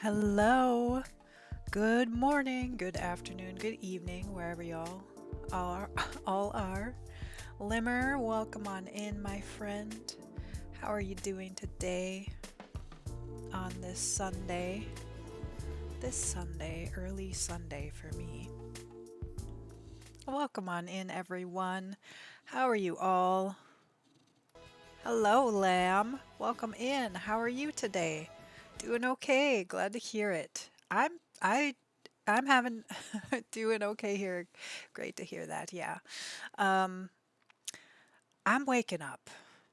Hello. Good morning, good afternoon, good evening, wherever y'all are. All are. Limmer, welcome on in, my friend. How are you doing today on this Sunday? This Sunday, early Sunday for me. Welcome on in, everyone. How are you all? Hello, Lamb. Welcome in. How are you today? Doing okay. Glad to hear it. I'm having doing okay here. Great to hear that. Yeah. Um, I'm waking up.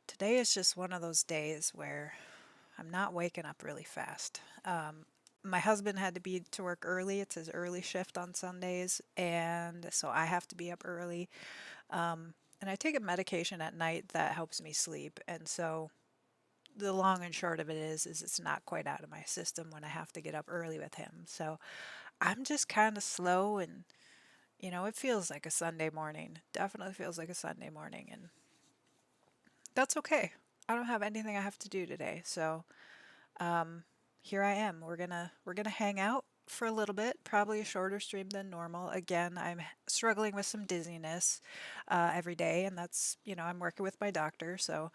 Today is just one of those days where I'm not waking up really fast. My husband had to be to work early. It's his early shift on Sundays, and so I have to be up early. And I take a medication at night that helps me sleep, and so the long and short of it is it's not quite out of my system when I have to get up early with him. So I'm just kind of slow and it feels like a Sunday morning. Definitely feels like a Sunday morning and that's okay. I don't have anything I have to do today. So, here I am. We're going to hang out for a little bit, probably a shorter stream than normal. Again, I'm struggling with some dizziness every day and I'm working with my doctor, so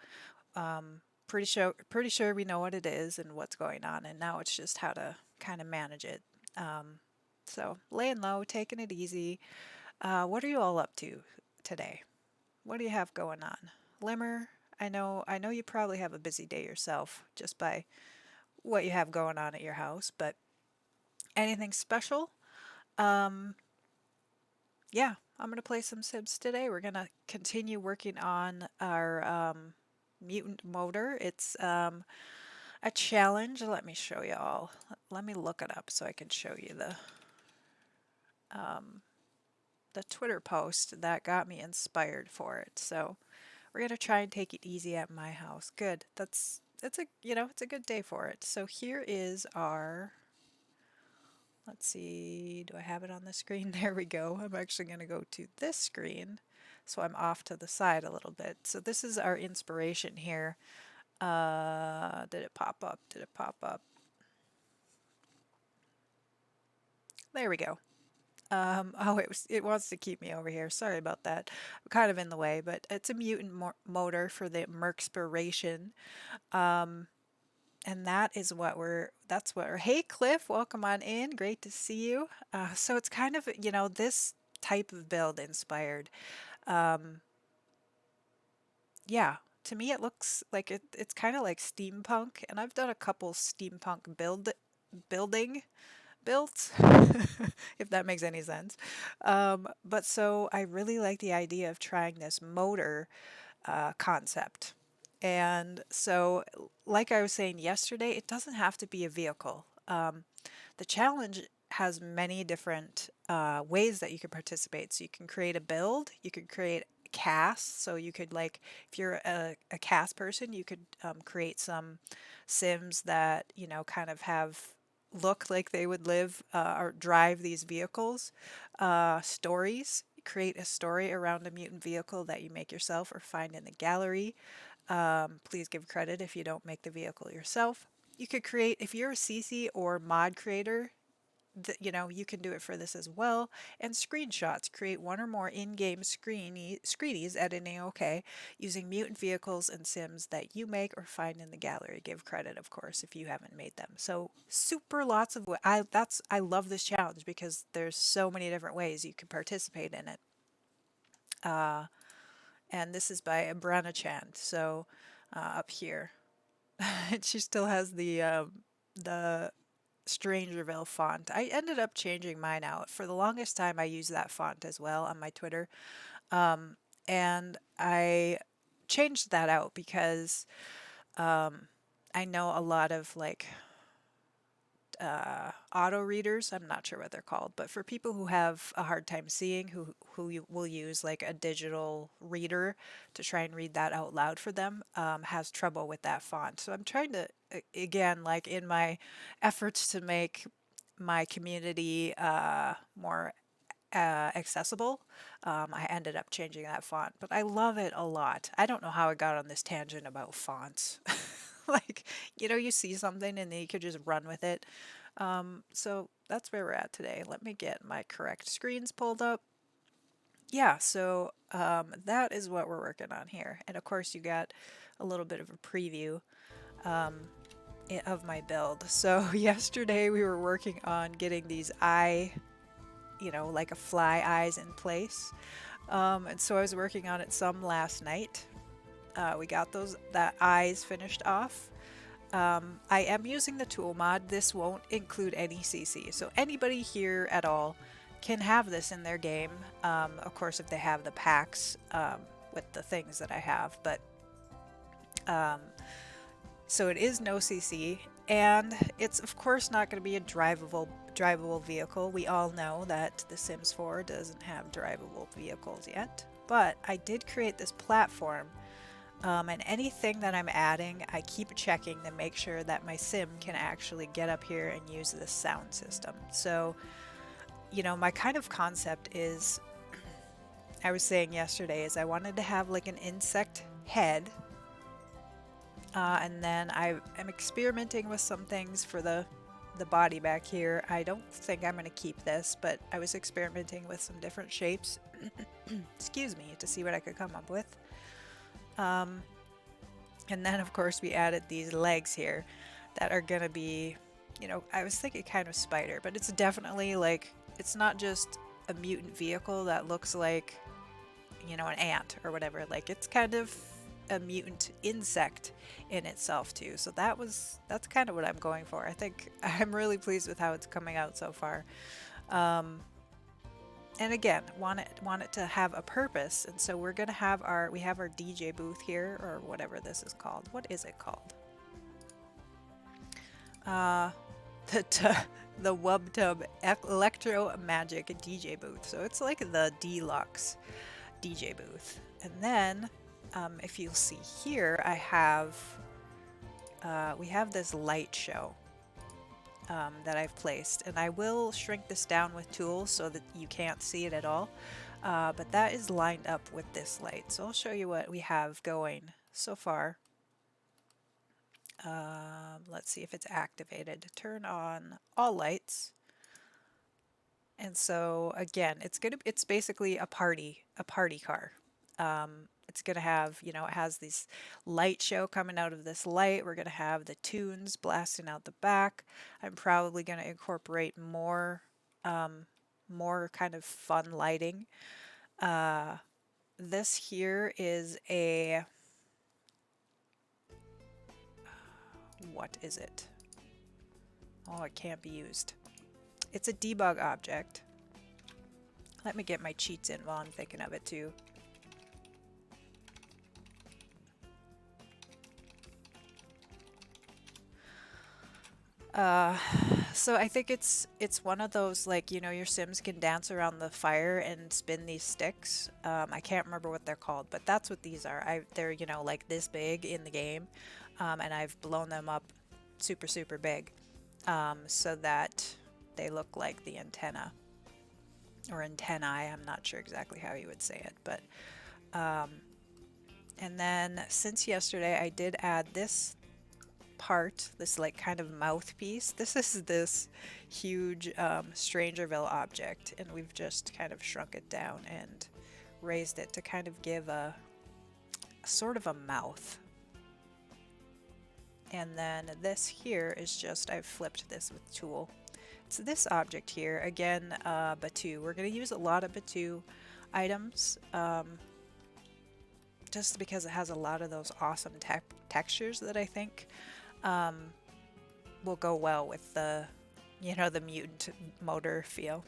pretty sure we know what it is and what's going on, and now it's just how to kind of manage it. So laying low, taking it easy. What are you all up to today? What do you have going on? Limmer, I know you probably have a busy day yourself just by what you have going on at your house, but anything special? Um, yeah, I'm gonna play some Sims today. We're gonna continue working on our mutant motor. It's a challenge. Let me show you all. Let me look it up so I can show you the Twitter post that got me inspired for it. So we're gonna try and take it easy at my house. Good. It's a good day for it. So here is our, let's see, do I have it on the screen? There we go. I'm actually gonna go to this screen. So I'm off to the side a little bit. So this is our inspiration here. Did it pop up? Did it pop up? There we go. Oh, it wants to keep me over here. Sorry about that. I'm kind of in the way, but it's a mutant motor for the Mercspiration. Um, and that's what we're, hey Cliff, welcome on in. Great to see you. So it's kind of, this type of build inspired. Um, yeah, to me it looks like it's kind of like steampunk, and I've done a couple steampunk building built, if that makes any sense. But so I really like the idea of trying this motor concept. And so, like I was saying yesterday, it doesn't have to be a vehicle. The challenge has many different ways that you can participate. So you can create a build, you could create cast. So you could like, if you're a cast person, you could create some Sims that, kind of have look like they would live or drive these vehicles. Stories, create a story around a mutant vehicle that you make yourself or find in the gallery. Please give credit if you don't make the vehicle yourself. You could create, if you're a CC or mod creator, you can do it for this as well. And screenshots, create one or more in-game screenies, editing okay, using mutant vehicles and Sims that you make or find in the gallery. Give credit, of course, if you haven't made them. So super lots of I love this challenge because there's so many different ways you can participate in it. Uh, and this is by Brana Chand. So up here, she still has the Strangerville font. I ended up changing mine out. For the longest time, I used that font as well on my Twitter. And I changed that out because I know a lot of like auto readers. I'm not sure what they're called, but for people who have a hard time seeing, will use like a digital reader to try and read that out loud for them, has trouble with that font. So I'm trying to again, like in my efforts to make my community more accessible, I ended up changing that font, but I love it a lot. I don't know how I got on this tangent about fonts. Like, you see something and then you could just run with it. So that's where we're at today. Let me get my correct screens pulled up. Yeah, so that is what we're working on here. And of course, you got a little bit of a preview of my build. So yesterday we were working on getting these like a fly eyes in place. And so I was working on it some last night. We got that eyes finished off. I am using the tool mod. This won't include any CC, so anybody here at all can have this in their game. Of course, if they have the packs with the things that I have, but um, so it is no CC, and it's of course not going to be a drivable vehicle. We all know that The Sims 4 doesn't have drivable vehicles yet, but I did create this platform. And anything that I'm adding, I keep checking to make sure that my sim can actually get up here and use this sound system. So, my kind of concept is, I was saying yesterday, is I wanted to have like an insect head. And then I am experimenting with some things for the body back here. I don't think I'm going to keep this, but I was experimenting with some different shapes, excuse me, to see what I could come up with. And then of course we added these legs here that are gonna be, I was thinking kind of spider, but it's definitely like, it's not just a mutant vehicle that looks like, an ant or whatever. Like, it's kind of a mutant insect in itself too. So that's kind of what I'm going for. I think I'm really pleased with how it's coming out so far. And again, want it to have a purpose, and so we're gonna have we have our DJ booth here, or whatever this is called. What is it called? The WubTub Electro Magic DJ booth. So it's like the deluxe DJ booth. And then, if you'll see here, we have this light show. That I've placed, and I will shrink this down with tools so that you can't see it at all, but that is lined up with this light, so I'll show you what we have going so far. Let's see if it's activated. Turn on all lights, and so again, it's basically a party car. It's gonna have, it has this light show coming out of this light. We're gonna have the tunes blasting out the back. I'm probably gonna incorporate more kind of fun lighting. This here is what is it? Oh, it can't be used. It's a debug object. Let me get my cheats in while I'm thinking of it too. So I think it's one of those, like, your Sims can dance around the fire and spin these sticks. I can't remember what they're called, but that's what these are. They're, like this big in the game, and I've blown them up super, super big, so that they look like the antenna, or antennae. I'm not sure exactly how you would say it, but, and then since yesterday I did add this part, this like kind of mouthpiece. This is this huge Strangerville object, and we've just kind of shrunk it down and raised it to kind of give a sort of a mouth. And then this here is just, I've flipped this with tool. It's this object here, again, Batu. We're going to use a lot of Batu items, just because it has a lot of those awesome textures that I think will go well with the mutant motor feel.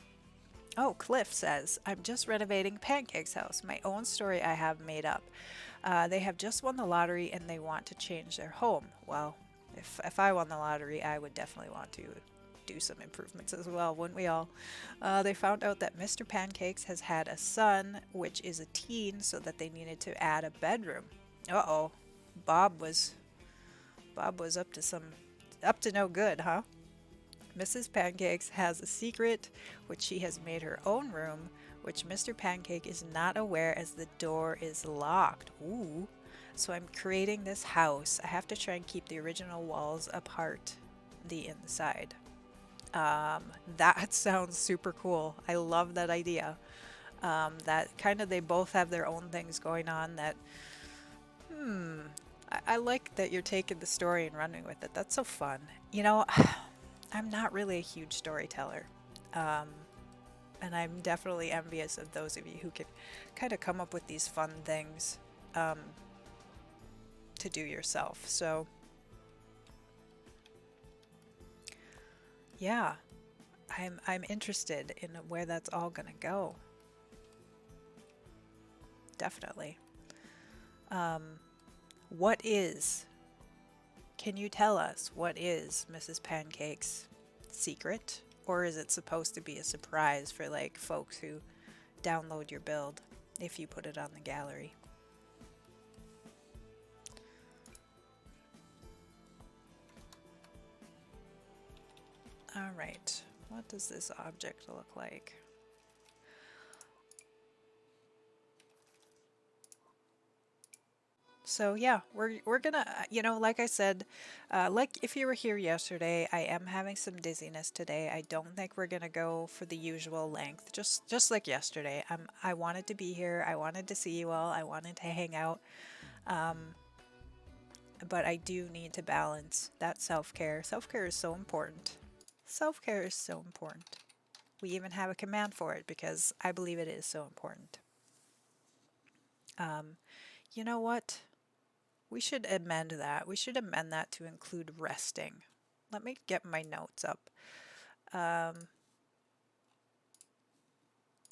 Oh, Cliff says, I'm just renovating Pancake's house, my own story I have made up. They have just won the lottery and they want to change their home. Well, if I won the lottery, I would definitely want to do some improvements as well, wouldn't we all? They found out that Mr. Pancakes has had a son, which is a teen, so that they needed to add a bedroom. Uh-oh. Bob was up to no good, huh? Mrs. Pancakes has a secret, which she has made her own room, which Mr. Pancake is not aware as the door is locked. Ooh. So I'm creating this house. I have to try and keep the original walls apart the inside. That sounds super cool. I love that idea. That kind of they both have their own things going on that, I like that you're taking the story and running with it. That's so fun. You know, I'm not really a huge storyteller. Um, and I'm definitely envious of those of you who can kind of come up with these fun things um, to do yourself. So, yeah, I'm interested in where that's all gonna go. Definitely. Um, what is? Can you tell us what is Mrs. Pancake's secret? Or is it supposed to be a surprise for like folks who download your build if you put it on the gallery? All right, what does this object look like? So yeah, we're gonna, like I said, like if you were here yesterday, I am having some dizziness today. I don't think we're gonna go for the usual length, just like yesterday. I wanted to be here. I wanted to see you all. I wanted to hang out. Um, but I do need to balance that self-care. Self-care is so important. Self-care is so important. We even have a command for it because I believe it is so important. Um, you know what? We should amend that. We should amend that to include resting. Let me get my notes up. Um,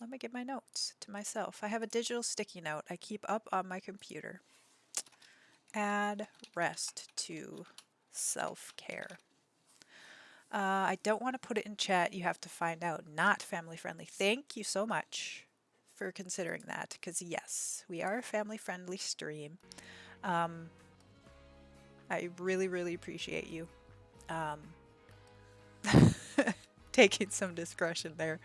Let me get my notes to myself. I have a digital sticky note I keep up on my computer. Add rest to self-care. I don't want to put it in chat. You have to find out. Not family friendly. Thank you so much for considering that because yes, we are a family friendly stream. Um, I really, really appreciate you um, taking some discretion there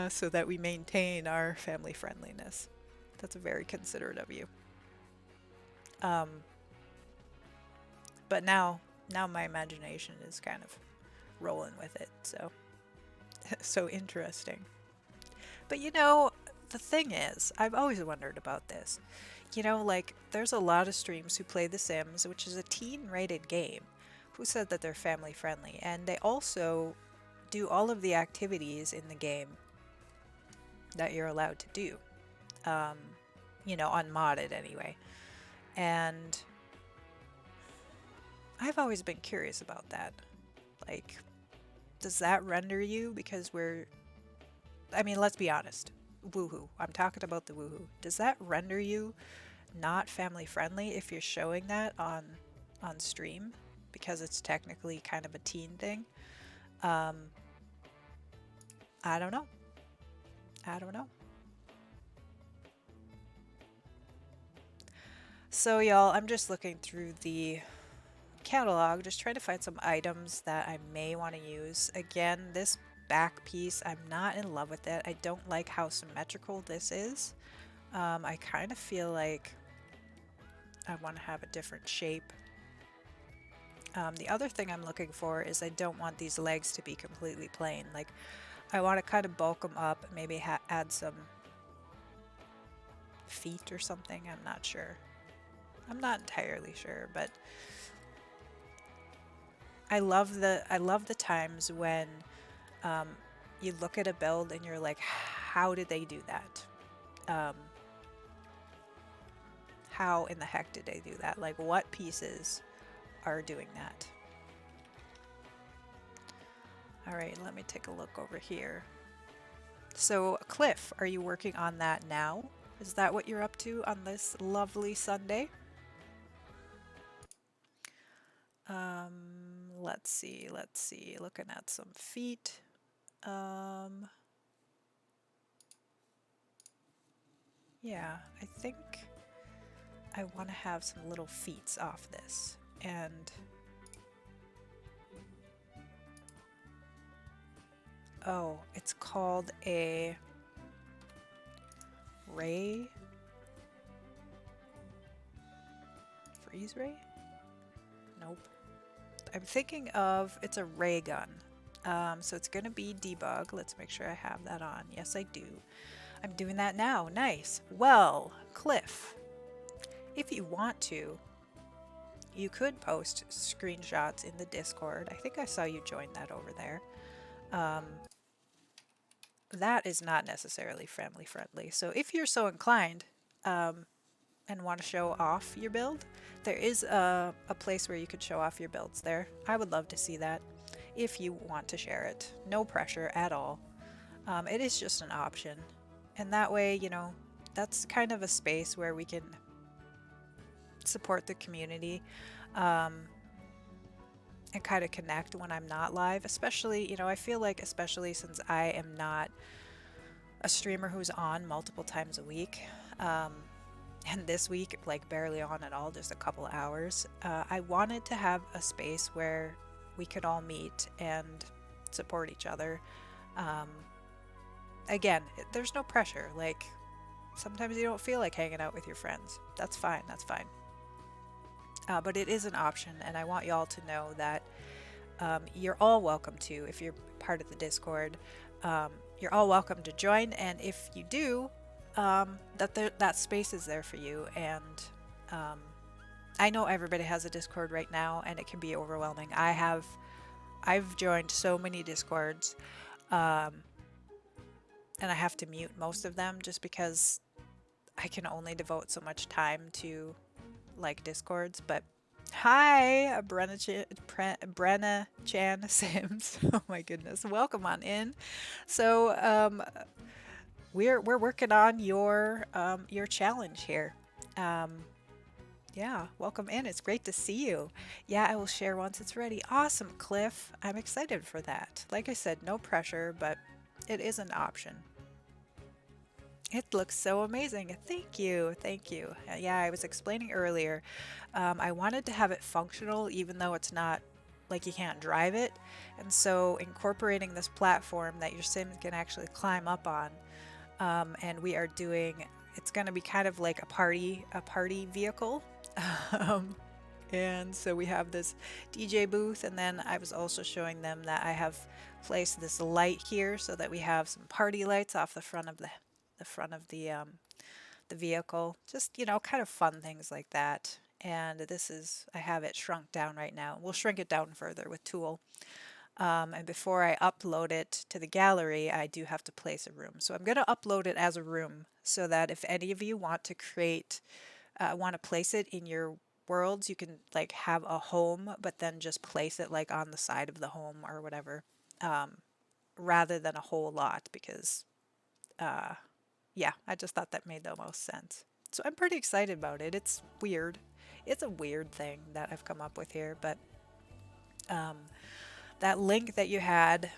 so that we maintain our family friendliness. That's very considerate of you. Um, but now my imagination is kind of rolling with it. So, so interesting. But the thing is, I've always wondered about this. Like, there's a lot of streams who play The Sims, which is a teen rated game, who said that they're family friendly, and they also do all of the activities in the game that you're allowed to do, um, unmodded anyway. And I've always been curious about that. Like, does that render you because I mean, let's be honest. Woohoo. I'm talking about the woohoo. Does that render you not family friendly if you're showing that on stream because it's technically kind of a teen thing? Um, I don't know. I don't know. So y'all, I'm just looking through the catalog, just trying to find some items that I may want to use. Again, this back piece, I'm not in love with it. I don't like how symmetrical this is. I kind of feel like I want to have a different shape. The other thing I'm looking for is I don't want these legs to be completely plain. Like, I want to kind of bulk them up, maybe add some feet or something. I'm not sure. I'm not entirely sure, but I love the times when um, you look at a build and you're like, how did they do that? How in the heck did they do that? Like, what pieces are doing that? All right, let me take a look over here. So, Cliff, are you working on that now? Is that what you're up to on this lovely Sunday? Let's see, let's see. Looking at some feet. Yeah, I think I want to have some little feet off this. And oh, it's called a ray? Freeze ray? Nope. I'm thinking of, it's a ray gun So it's going to be debug. Let's make sure I have that on. Yes, I do. I'm doing that now. Nice. Well, Cliff, if you want to, you could post screenshots in the Discord. I think I saw you join that over there. Um, that is not necessarily family friendly. So if you're so inclined and want to show off your build, there is a place where you could show off your builds there. I would love to see that if you want to share it. No pressure at all. It is just an option. And that way, you know, that's kind of a space where we can support the community and kind of connect when I'm not live. Especially, you know, I feel like, especially since I am not a streamer who's on multiple times a week, and this week, like barely on at all, just a couple hours, I wanted to have a space where we could all meet and support each other. Again, there's no pressure. Like, sometimes you don't feel like hanging out with your friends. That's fine, that's fine. But it is an option, and I want y'all to know that you're all welcome to, if you're part of the Discord, you're all welcome to join, and if you do, that space is there for you. And I know everybody has a Discord right now, and it can be overwhelming. I've joined so many Discords, and I have to mute most of them just because I can only devote so much time to like Discords. But hi, Brenna Chan Sims. Oh my goodness, welcome on in. So we're working on your challenge here. Yeah, welcome in. It's great to see you. Yeah, I will share once it's ready. Awesome, Cliff. I'm excited for that. Like I said, no pressure, but it is an option. It looks so amazing. Thank you. Thank you. Yeah, I was explaining earlier. I wanted to have it functional, even though it's not like you can't drive it. And so incorporating this platform that your sim can actually climb up on. And we are doing, it's going to be kind of like a party vehicle. And so we have this DJ booth, and then I was also showing them that I have placed this light here so that we have some party lights off the front of the vehicle. Just, you know, kind of fun things like that. And this is, I have it shrunk down right now. We'll shrink it down further with Tool. And before I upload it to the gallery, I do have to place a room. So I'm going to upload it as a room so that if any of you want to want to place it in your worlds, you can like have a home, but then just place it like on the side of the home or whatever, rather than a whole lot, because yeah, I just thought that made the most sense. So I'm pretty excited about it. It's weird. It's a weird thing that I've come up with here, but that link that you had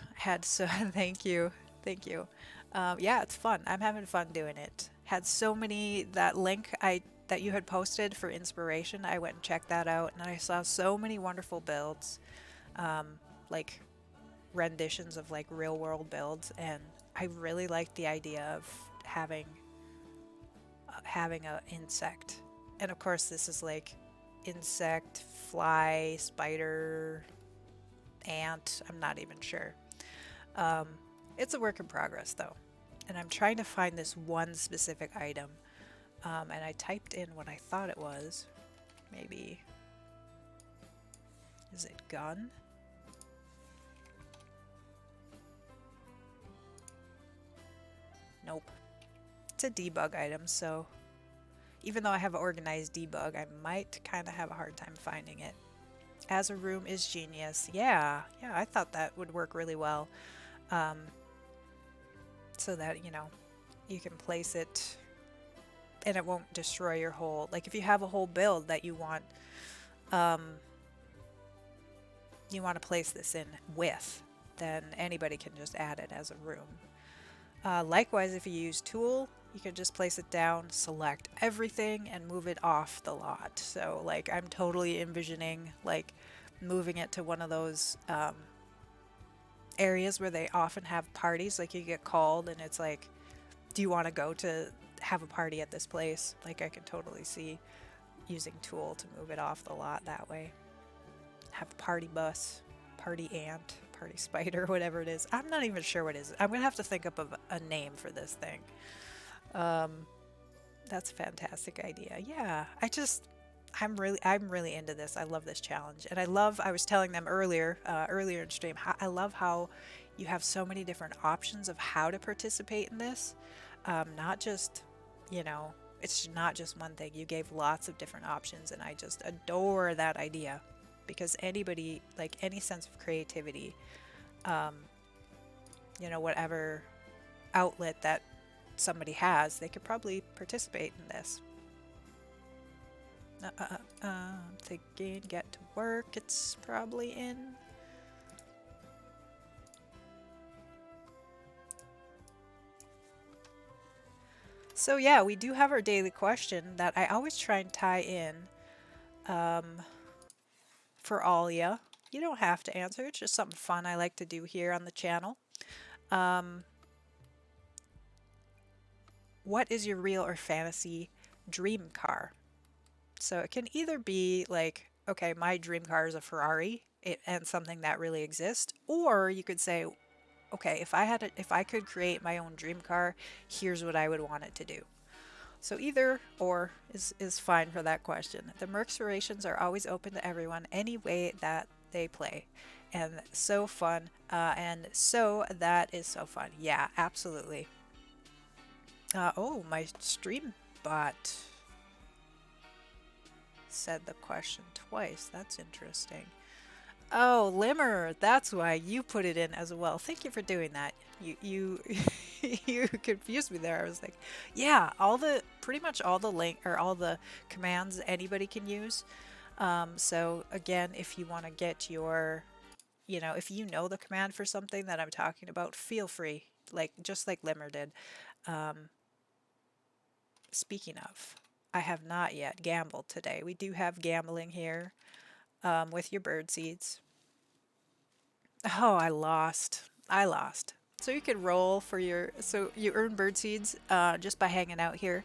so thank you. Thank you. Yeah, it's fun. I'm having fun doing it. Had so many, that link that you had posted for inspiration, I went and checked that out, and I saw so many wonderful builds, like renditions of like real world builds, and I really liked the idea of having a insect. And of course this is like insect, fly, spider, ant, I'm not even sure. It's a work in progress though, and I'm trying to find this one specific item, and I typed in what I thought it was. Maybe, is it gun? Nope. It's a debug item, so even though I have organized debug, I might kind of have a hard time finding it. As a room is genius. Yeah, I thought that would work really well. So that, you know, you can place it and it won't destroy your whole, like if you have a whole build that you want to place this in with, then anybody can just add it as a room. Likewise, if you use Tool, you can just place it down, select everything, and move it off the lot. So like I'm totally envisioning like moving it to one of those areas where they often have parties, like you get called and it's like, do you want to go to have a party at this place? Like I can totally see using Tool to move it off the lot that way. Have a party bus, party ant, party spider, whatever it is. I'm not even sure what it is. I'm gonna have to think up of a name for this thing. Um, that's a fantastic idea. Yeah, I'm really into this. I love this challenge, and I was telling them earlier in stream, I love how you have so many different options of how to participate in this. Not just, you know, it's not just one thing. You gave lots of different options, and I just adore that idea because anybody, like any sense of creativity, um, whatever outlet that somebody has, they could probably participate in this. I'm thinking, get to work. It's probably in. So yeah, we do have our daily question that I always try and tie in for Alia. You don't have to answer. It's just something fun I like to do here on the channel. What is your real or fantasy dream car? So it can either be like, okay, my dream car is a Ferrari and something that really exists, or you could say, okay, if I could create my own dream car, here's what I would want it to do. So either or is fine for that question. The Mercurations are always open to everyone, any way that they play. And so fun. And so that is so fun. Yeah, absolutely. Oh, my stream bot said the question twice. That's interesting. Oh, Limmer, that's why you put it in as well. Thank you for doing that. You you confused me there. I was like, yeah, pretty much all the link or all the commands anybody can use. So again, if you want to get your, if you know the command for something that I'm talking about, feel free, like just like Limmer did. Speaking of, I have not yet gambled today. We do have gambling here with your bird seeds. Oh, I lost. I lost. So you could roll for so you earn bird seeds just by hanging out here.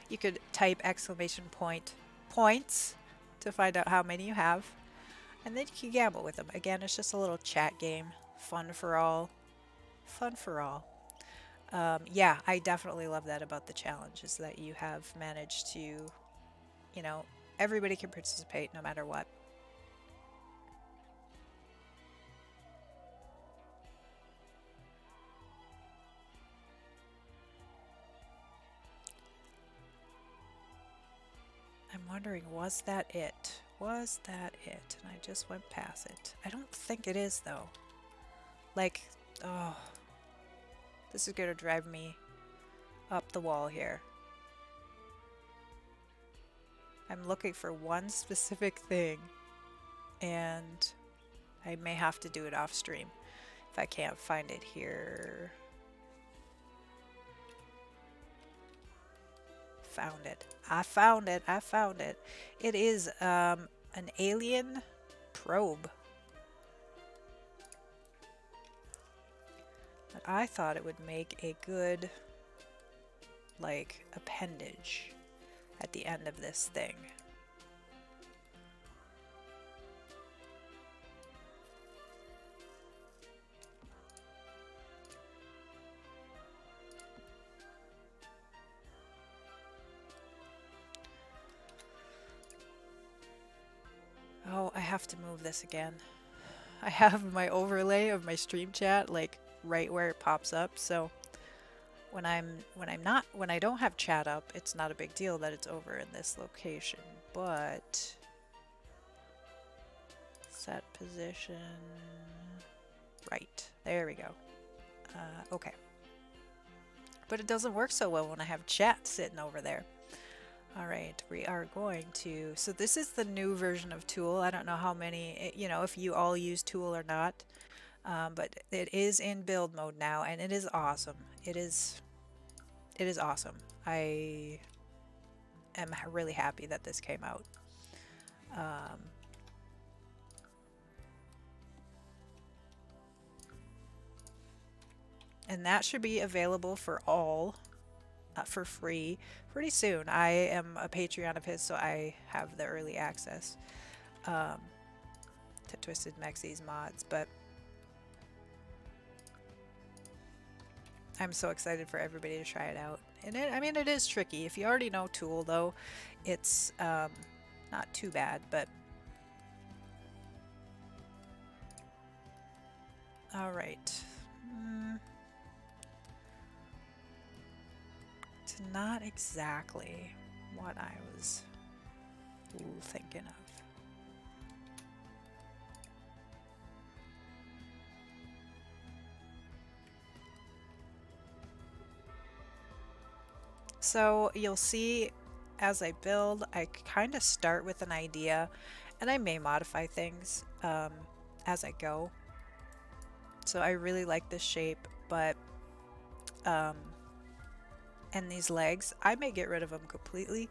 You could type exclamation point points to find out how many you have. And then you can gamble with them. Again, it's just a little chat game. Fun for all. Fun for all. Yeah, I definitely love that about the challenge is that you have managed to, you know, everybody can participate no matter what. I'm wondering, was that it? Was that it? And I just went past it. I don't think it is, though. Like, oh, this is going to drive me up the wall here. I'm looking for one specific thing, and I may have to do it off stream if I can't find it here. Found it. I found it. I found it. It is an alien probe. But I thought it would make a good, like, appendage at the end of this thing. Oh, I have to move this again. I have my overlay of my stream chat like right where it pops up, so when I don't have chat up, it's not a big deal that it's over in this location, but set position right. There we go. Okay. But it doesn't work so well when I have chat sitting over there. Alright, we are going to... So this is the new version of Tool. I don't know how many, if you all use Tool or not. But it is in build mode now, and it is awesome. It is awesome. I am really happy that this came out. And that should be available for all for free pretty soon. I am a Patreon of his, so I have the early access to Twisted Mexie's mods. But I'm so excited for everybody to try it out. And I mean, it is tricky. If you already know Tool, though, it's not too bad, but all right. It's not exactly what I was thinking of. So you'll see as I build, I kind of start with an idea and I may modify things as I go. So I really like this shape, but um, and these legs, I may get rid of them completely.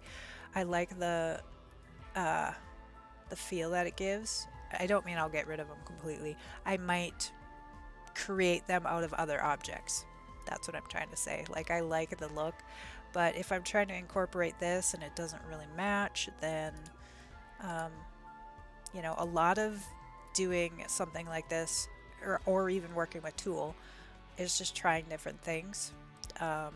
I like the feel that it gives. I don't mean I'll get rid of them completely. I might create them out of other objects. That's what I'm trying to say. Like, I like the look, but if I'm trying to incorporate this and it doesn't really match, then um, you know, a lot of doing something like this, or even working with Tool, is just trying different things, um,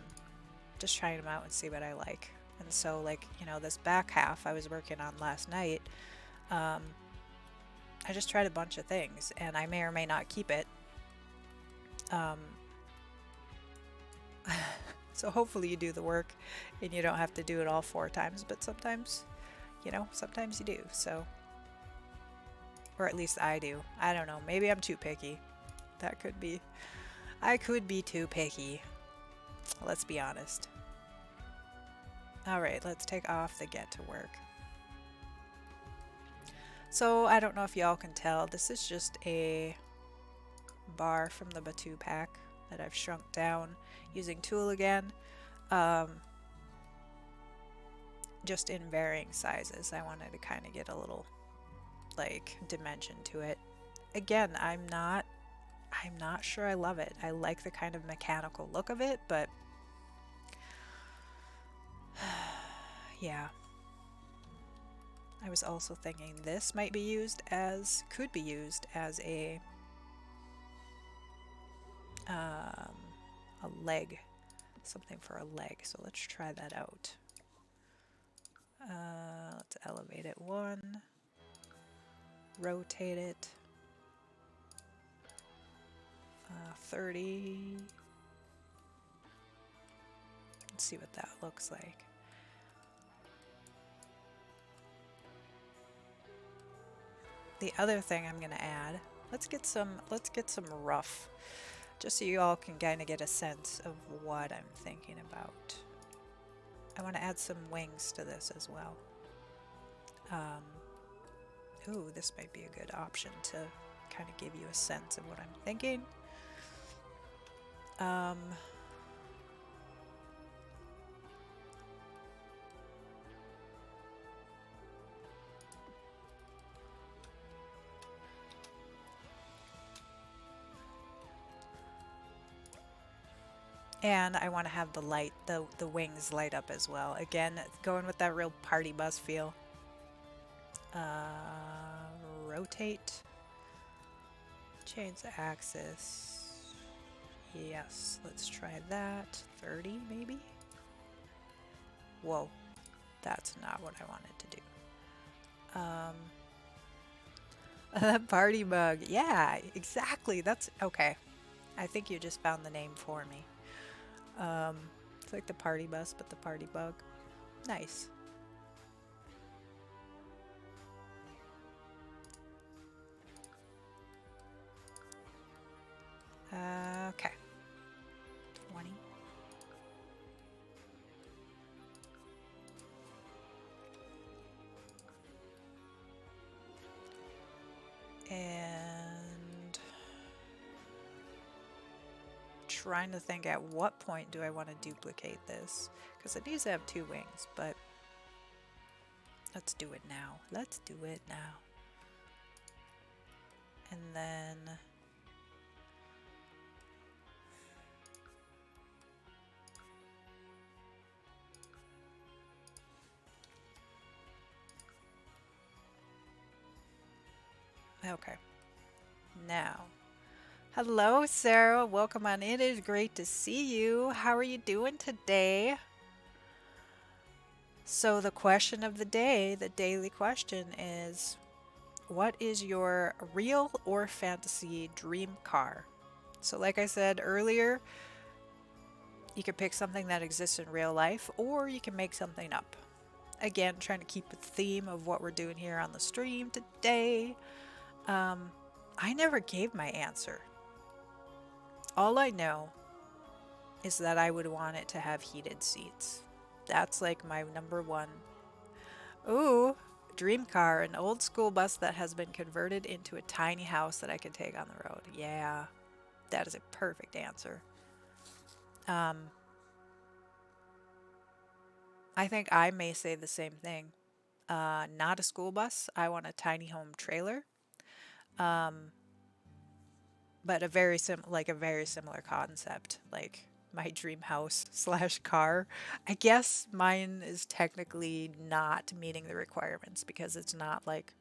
just trying them out and see what I like. And so, like, you know, this back half I was working on last night, um, I just tried a bunch of things, and I may or may not keep it. Um, so hopefully you do the work and you don't have to do it all 4 times, but sometimes, you know, sometimes you do. So, or at least I do. I don't know. Maybe I'm too picky. That could be. I could be too picky. Let's be honest. All right, let's take off the get to work. So I don't know if y'all can tell, this is just a bar from the Batu pack that I've shrunk down using Tool again, just in varying sizes. I wanted to kind of get a little like dimension to it. Again, I'm not sure I love it. I like the kind of mechanical look of it, but yeah. I was also thinking this might be used as, could be used as a leg, something for a leg. So let's try that out. Let's elevate it 1, rotate it 30. Let's see what that looks like. The other thing I'm gonna add, let's get some rough, just so you all can kind of get a sense of what I'm thinking about. I want to add some wings to this as well. Ooh, this might be a good option to kind of give you a sense of what I'm thinking. And I want to have the light, the wings light up as well. Again, going with that real party bus feel. Rotate. Change the axis. Yes, let's try that. 30 maybe? Whoa, that's not what I wanted to do. Party bug. Yeah, exactly. That's okay. I think you just found the name for me. It's like the party bus, but the party bug. Nice. Okay. 20. And trying to think at what point do I want to duplicate this, because it needs to have 2 wings, but let's do it now. Let's do it now. And then okay. Now Hello, Sarah. Welcome on in. It is great to see you. How are you doing today? So, the question of the day, the daily question is, what is your real or fantasy dream car? So, like I said earlier, you can pick something that exists in real life or you can make something up. Again, trying to keep the theme of what we're doing here on the stream today. Um, I never gave my answer. All I know is that I would want it to have heated seats. That's like my number one. Ooh, dream car, an old school bus that has been converted into a tiny house that I can take on the road. Yeah, that is a perfect answer. Um, I think I may say the same thing. Not a school bus. I want a tiny home trailer. Um, but a very similar concept, like my dream house slash car. I guess mine is technically not meeting the requirements because it's not like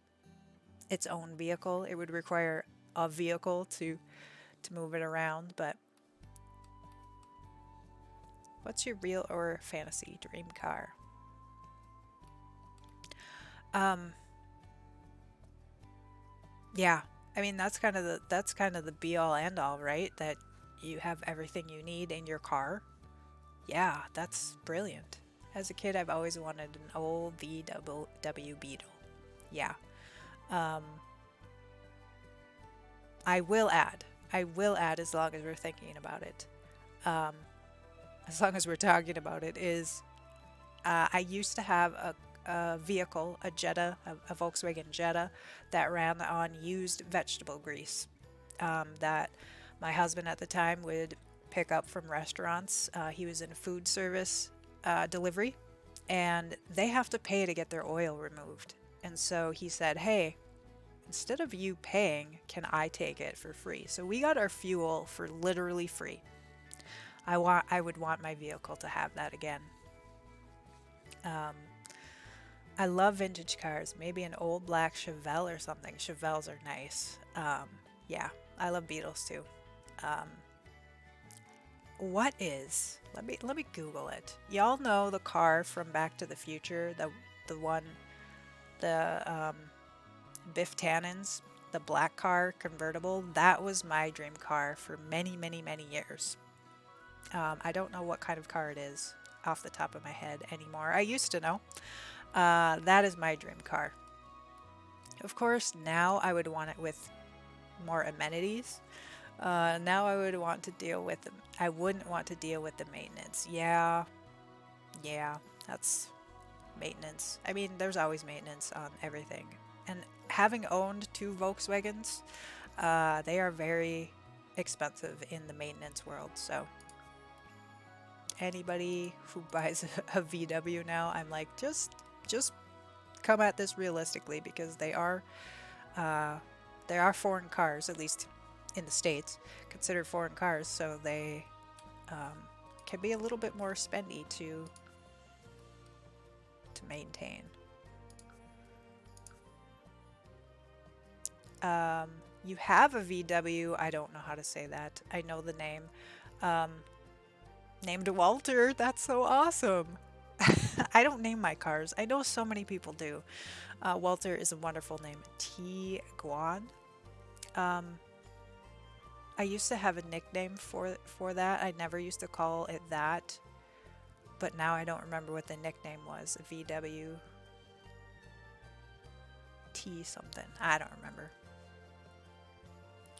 its own vehicle. It would require a vehicle to move it around. But what's your real or fantasy dream car? Um, yeah, I mean that's kind of the be all end all, right? That you have everything you need in your car. Yeah, that's brilliant. As a kid, I've always wanted an old VW Beetle. Yeah. Um, I will add. I will add as long as we're thinking about it. Um, as long as we're talking about it, is I used to have a vehicle, a Jetta, a Volkswagen Jetta, that ran on used vegetable grease that my husband at the time would pick up from restaurants. He was in food service delivery, and they have to pay to get their oil removed. And so he said, "Hey, instead of you paying, can I take it for free?" So we got our fuel for literally free. I would want my vehicle to have that again. Um, I love vintage cars. Maybe an old black Chevelle or something. Chevelles are nice. Yeah, I love Beetles too. Um, what is? Let me Google it. Y'all know the car from Back to the Future, the one, the Biff Tannen's, the black car convertible. That was my dream car for many, many, many years. I don't know what kind of car it is off the top of my head anymore. I used to know. That is my dream car. Of course, now I would want it with more amenities. Now I would want to deal with them. I wouldn't want to deal with the maintenance. Yeah, yeah, that's maintenance. I mean, there's always maintenance on everything. And having owned two Volkswagens, they are very expensive in the maintenance world. So anybody who buys a VW now, I'm like, just come at this realistically because uh, they are foreign cars, at least in the States, considered foreign cars, so they um, can be a little bit more spendy to maintain. Um, you have a VW. I don't know how to say that. I know the name. Um, Named Walter. That's so awesome. I don't name my cars. I know so many people do. Walter is a wonderful name. T. Guan. Um, I used to have a nickname for that. I never used to call it that, but now I don't remember what the nickname was. VW T something. I don't remember.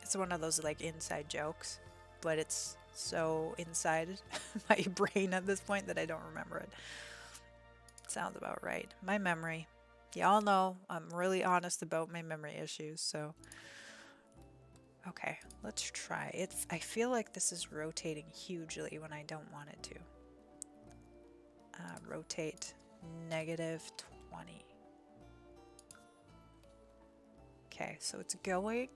It's one of those like inside jokes, but it's so inside my brain at this point that I don't remember it. Sounds about right. My memory. Y'all know I'm really honest about my memory issues, so okay, let's try. I feel like this is rotating hugely when I don't want it to. Rotate -20. Okay, so it's going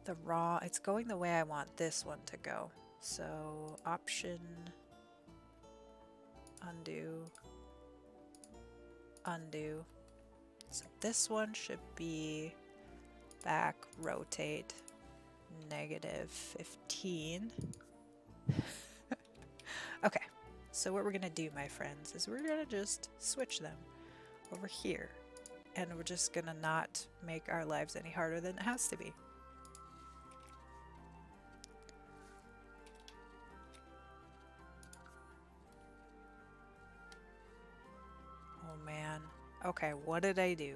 the way I want this one to go. So option, undo, undo. So this one should be back, rotate negative 15. Okay, so what we're gonna do, my friends, is we're gonna just switch them over here. And we're just gonna not make our lives any harder than it has to be. Oh man. Okay, what did I do?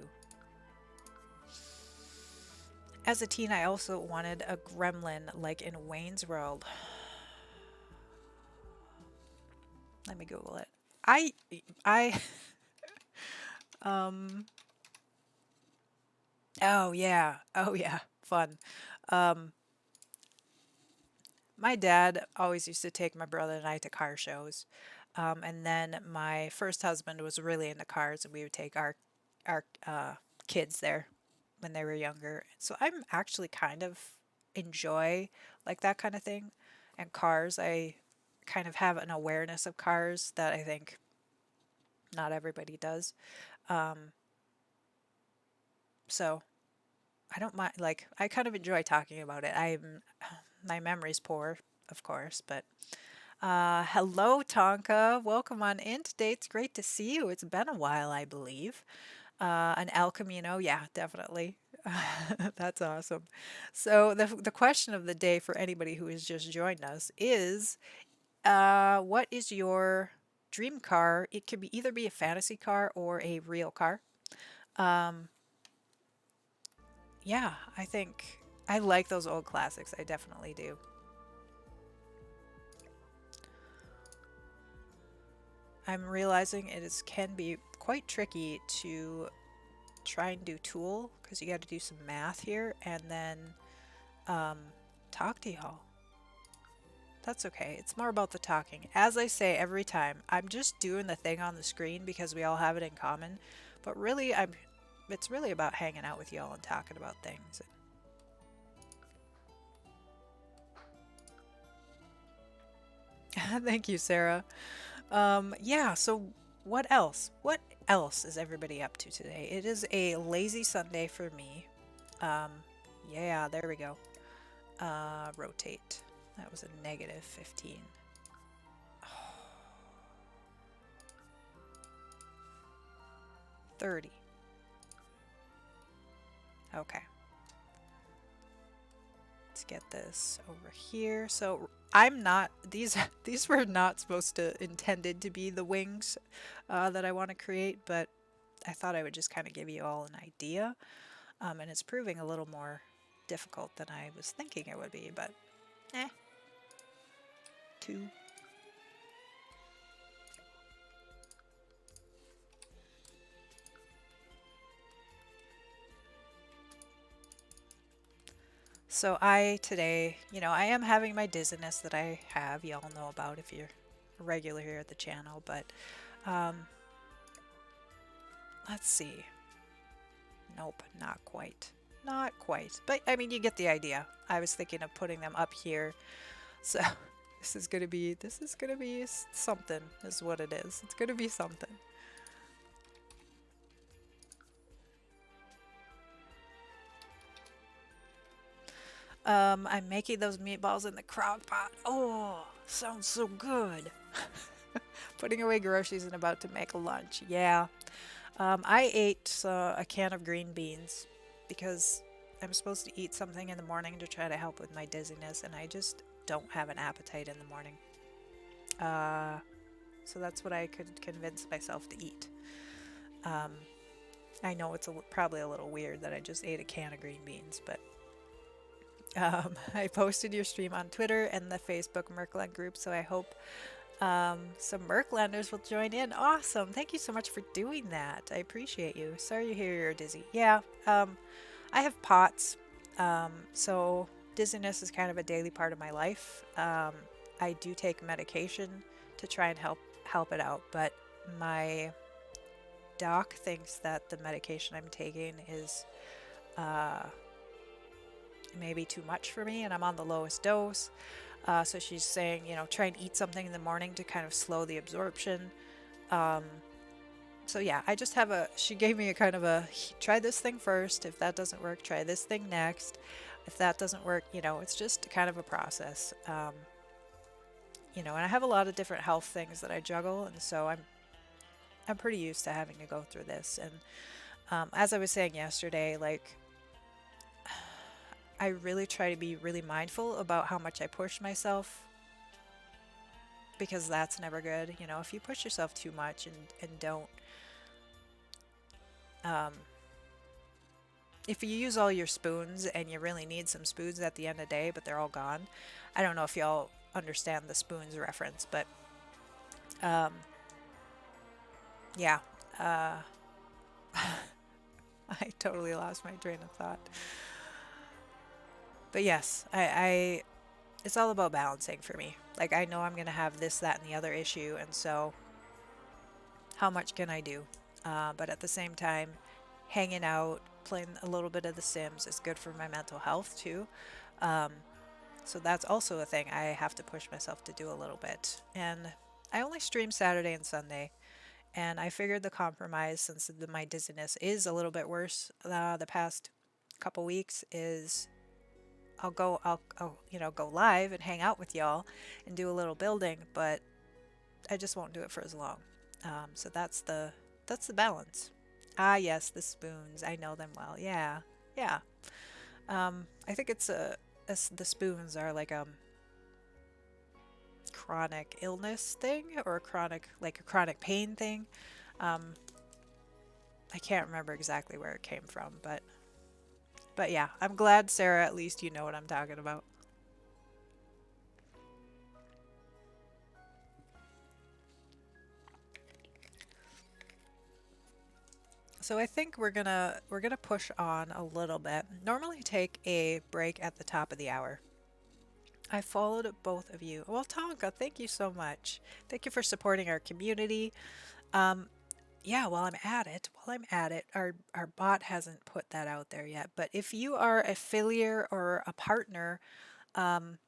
As a teen, I also wanted a gremlin like in Wayne's World. Let me Google it. I, um, oh yeah, fun. Um, my dad always used to take my brother and I to car shows. And then my first husband was really into cars, and we would take our kids there when they were younger. So I'm actually kind of enjoy like that kind of thing. And cars, I kind of have an awareness of cars that I think not everybody does. Um, so I don't mind, like, I kind of enjoy talking about it. My memory's poor, of course, but hello, Tonka. Welcome on in today. It's great to see you. It's been a while, I believe. An El Camino, yeah, definitely. That's awesome. So the question of the day for anybody who has just joined us is, what is your dream car? It could be either be a fantasy car or a real car. Um, yeah, I think I like those old classics. I definitely do. I'm realizing can be quite tricky to try and do tool because you got to do some math here and then um, talk to y'all. That's okay. It's more about the talking. As I say every time, I'm just doing the thing on the screen because we all have it in common. But really, it's really about hanging out with y'all and talking about things. Thank you, Sarah. Yeah, so what else? What else is everybody up to today? It is a lazy Sunday for me. Um, yeah, there we go. Rotate. That was a negative 15. 30. Okay. Let's get this over here. So I'm not, these were not supposed to, intended to be the wings that I want to create, but I thought I would just kind of give you all an idea. And it's proving a little more difficult than I was thinking it would be, but eh, two. So today, I am having my dizziness that I have. Y'all know about if you're a regular here at the channel, but um, let's see. Nope, not quite. Not quite. But I mean, you get the idea. I was thinking of putting them up here. So this is gonna be something is what it is. It's gonna be something. I'm making those meatballs in the crock pot. Oh, sounds so good. Putting away groceries and about to make a lunch. Yeah. I ate a can of green beans because I'm supposed to eat something in the morning to try to help with my dizziness, and I just don't have an appetite in the morning. Uh, so that's what I could convince myself to eat. Um, I know it's probably a little weird that I just ate a can of green beans, but I posted your stream on Twitter and the Facebook Merkland group, so I hope some Merklanders will join in. Awesome. Thank you so much for doing that. I appreciate you. Sorry to hear you're dizzy. Yeah, I have POTS, so dizziness is kind of a daily part of my life. I do take medication to try and help it out, but my doc thinks that the medication I'm taking is uh, maybe too much for me, and I'm on the lowest dose. So she's saying, try and eat something in the morning to kind of slow the absorption. Um, so yeah, I just have she gave me a kind of try this thing first. If that doesn't work, try this thing next. If that doesn't work, it's just kind of a process. And I have a lot of different health things that I juggle, and so I'm pretty used to having to go through this. And as I was saying yesterday, like I really try to be really mindful about how much I push myself because that's never good. If you push yourself too much and don't, um, if you use all your spoons and you really need some spoons at the end of the day, but they're all gone. I don't know if y'all understand the spoons reference, but um, yeah, uh, I totally lost my train of thought. But yes, it's all about balancing for me. Like I know I'm gonna have this, that, and the other issue, and so how much can I do? But at the same time, hanging out, playing a little bit of The Sims is good for my mental health too. Um, so that's also a thing I have to push myself to do a little bit. And I only stream Saturday and Sunday, and I figured the compromise, since my dizziness is a little bit worse the past couple weeks, is I'll go live and hang out with y'all and do a little building, but I just won't do it for as long. So that's the balance. Ah, yes, the spoons. I know them well. Yeah, yeah. I think the spoons are like chronic illness thing or a chronic pain thing. Um, I can't remember exactly where it came from, but yeah, I'm glad Sarah, at least you know what I'm talking about. So I think we're gonna push on a little bit. Normally take a break at the top of the hour. I followed both of you. Well, Tonka, thank you so much. Thank you for supporting our community. Um, yeah, while I'm at it, our bot hasn't put that out there yet. But if you are a affiliate or a partner um,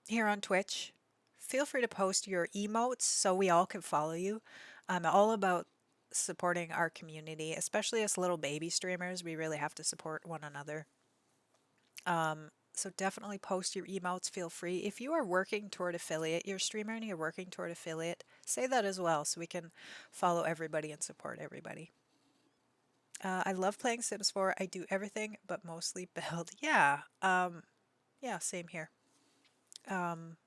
here on Twitch, feel free to post your emotes so we all can follow you. I'm all about supporting our community, especially as little baby streamers. We really have to support one another. So definitely post your emotes. Feel free. If you are working toward affiliate, you're a streamer and you're working toward affiliate, say that as well so we can follow everybody and support everybody. I love playing Sims 4. I do everything but mostly build. Yeah, same here. Um,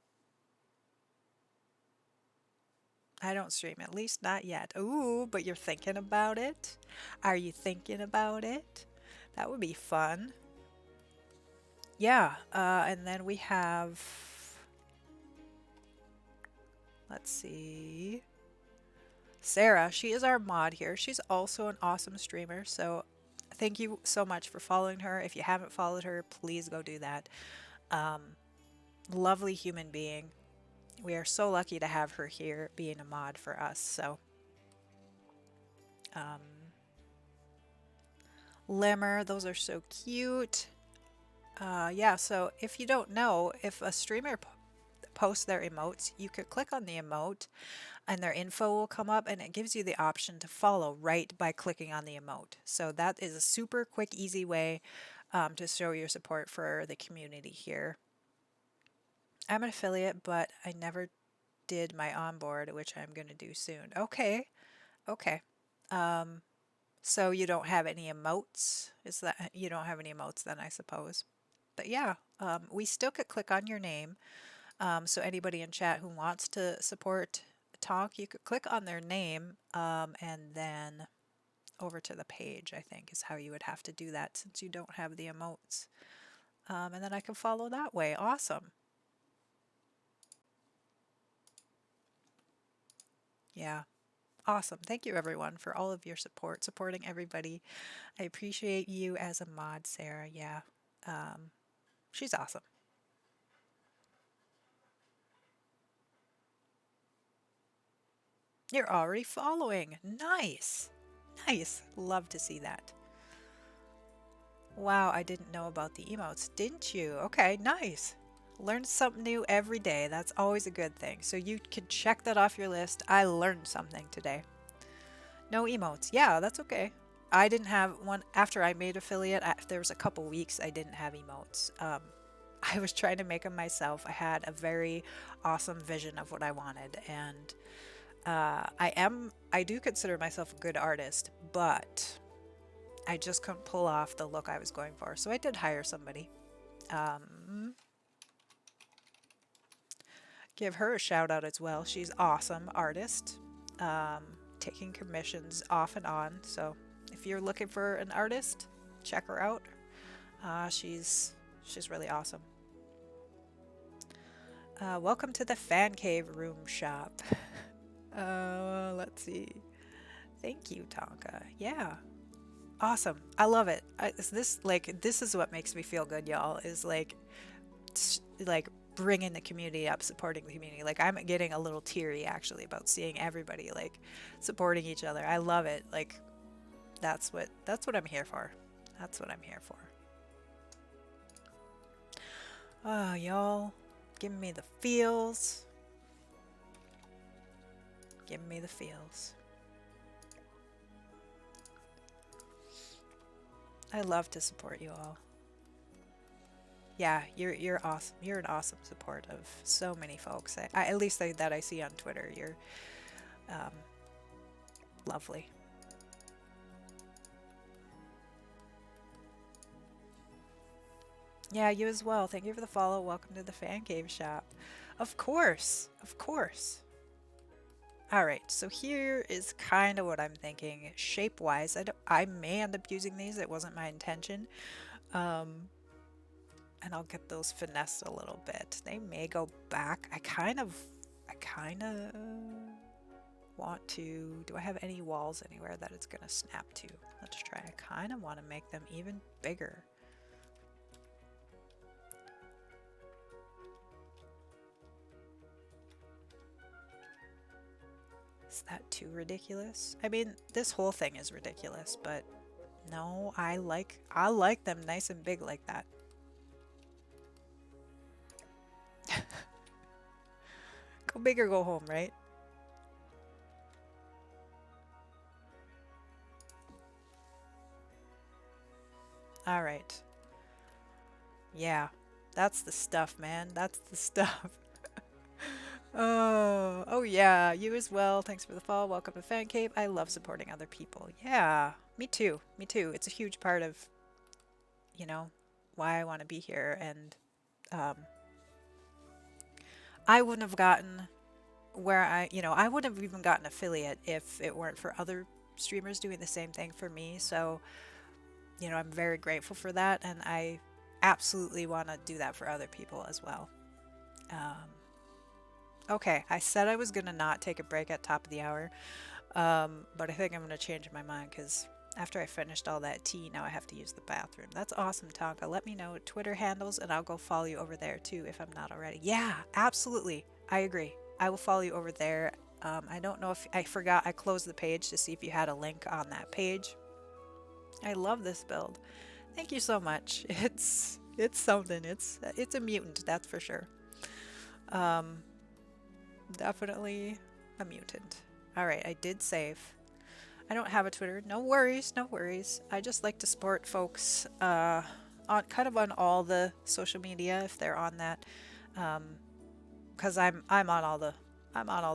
I don't stream, at least not yet. Ooh, but you're thinking about it? Are you thinking about it? That would be fun. Yeah, and then we have, let's see, Sarah. She is our mod here. She's also an awesome streamer, so thank you so much for following her. If you haven't followed her, please go do that. Um, Lovely human being. We are so lucky to have her here being a mod for us. So, um, Limmer, those are so cute. Yeah, so if you don't know, if a streamer posts their emotes, you could click on the emote and their info will come up and it gives you the option to follow right by clicking on the emote. So that is a super quick, easy way to show your support for the community here. I'm an affiliate, but I never did my onboard, which I'm going to do soon. Okay, okay. Um, so you don't have any emotes? Is that you don't have any emotes then, I suppose? But yeah, we still could click on your name. So anybody in chat who wants to support Talk, you could click on their name and then over to the page, I think is how you would have to do that since you don't have the emotes. And then I can follow that way. Awesome. Yeah. Awesome. Thank you everyone for all of your support, supporting everybody. I appreciate you as a mod, Sarah. Yeah. Um, she's awesome. You're already following. Nice. Nice. Love to see that. Wow, I didn't know about the emotes, didn't you? Okay, nice. Learn something new every day. That's always a good thing. So you can check that off your list. I learned something today. No emotes. Yeah, that's okay. I didn't have one after I made affiliate. There was a couple weeks I didn't have emotes. I was trying to make them myself. I had a very awesome vision of what I wanted, and I do consider myself a good artist, but I just couldn't pull off the look I was going for. So I did hire somebody. Um, Give her a shout out as well. She's awesome artist, um, taking commissions off and on. So if you're looking for an artist, check her out. She's really awesome. Welcome to the fan cave room shop. Let's see. Thank you, Tonka. Yeah, awesome. I love it. Is this like this is what makes me feel good, y'all? Is like bringing the community up, supporting the community. Like I'm getting a little teary actually about seeing everybody like supporting each other. I love it. Like that's what I'm here for. That's what I'm here for. Oh, y'all, giving me the feels. Giving me the feels. I love to support you all. Yeah, you're awesome. You're an awesome support of so many folks. At least that I see on Twitter. You're um, lovely. Yeah, you as well. Thank you for the follow. Welcome to the fan cave shop. Of course, of course. All right, so here is kind of what I'm thinking shape-wise. I may end up using these. It wasn't my intention. Um, and I'll get those finessed a little bit. They may go back. I kind of want to, do I have any walls anywhere that it's gonna snap to? Let's try. I kind of want to make them even bigger. Is that too ridiculous? I mean, this whole thing is ridiculous, but no, I like them nice and big like that. Go big or go home, right? All right. Yeah. That's the stuff, man. That's the stuff. Oh yeah, you as well. Thanks for the follow. Welcome to Fan Cave. I love supporting other people. Yeah, me too. Me too. It's a huge part of, you know, why I want to be here. And um, I wouldn't have gotten where I wouldn't have even gotten affiliate if it weren't for other streamers doing the same thing for me. So, I'm very grateful for that, and I absolutely want to do that for other people as well. Um, okay, I said I was gonna not take a break at top of the hour, but I think I'm gonna change my mind because after I finished all that tea, now I have to use the bathroom. That's awesome, Tonka. Let me know Twitter handles, and I'll go follow you over there too if I'm not already. Yeah, absolutely. I agree. I will follow you over there. I don't know if I forgot. I closed the page to see if you had a link on that page. I love this build. Thank you so much. It's something. It's a mutant, that's for sure. Um, Definitely a mutant. All right, I did save. I don't have a Twitter. No worries, no worries. I just like to support folks on kind of on all the social media if they're on that, um, because I'm on all the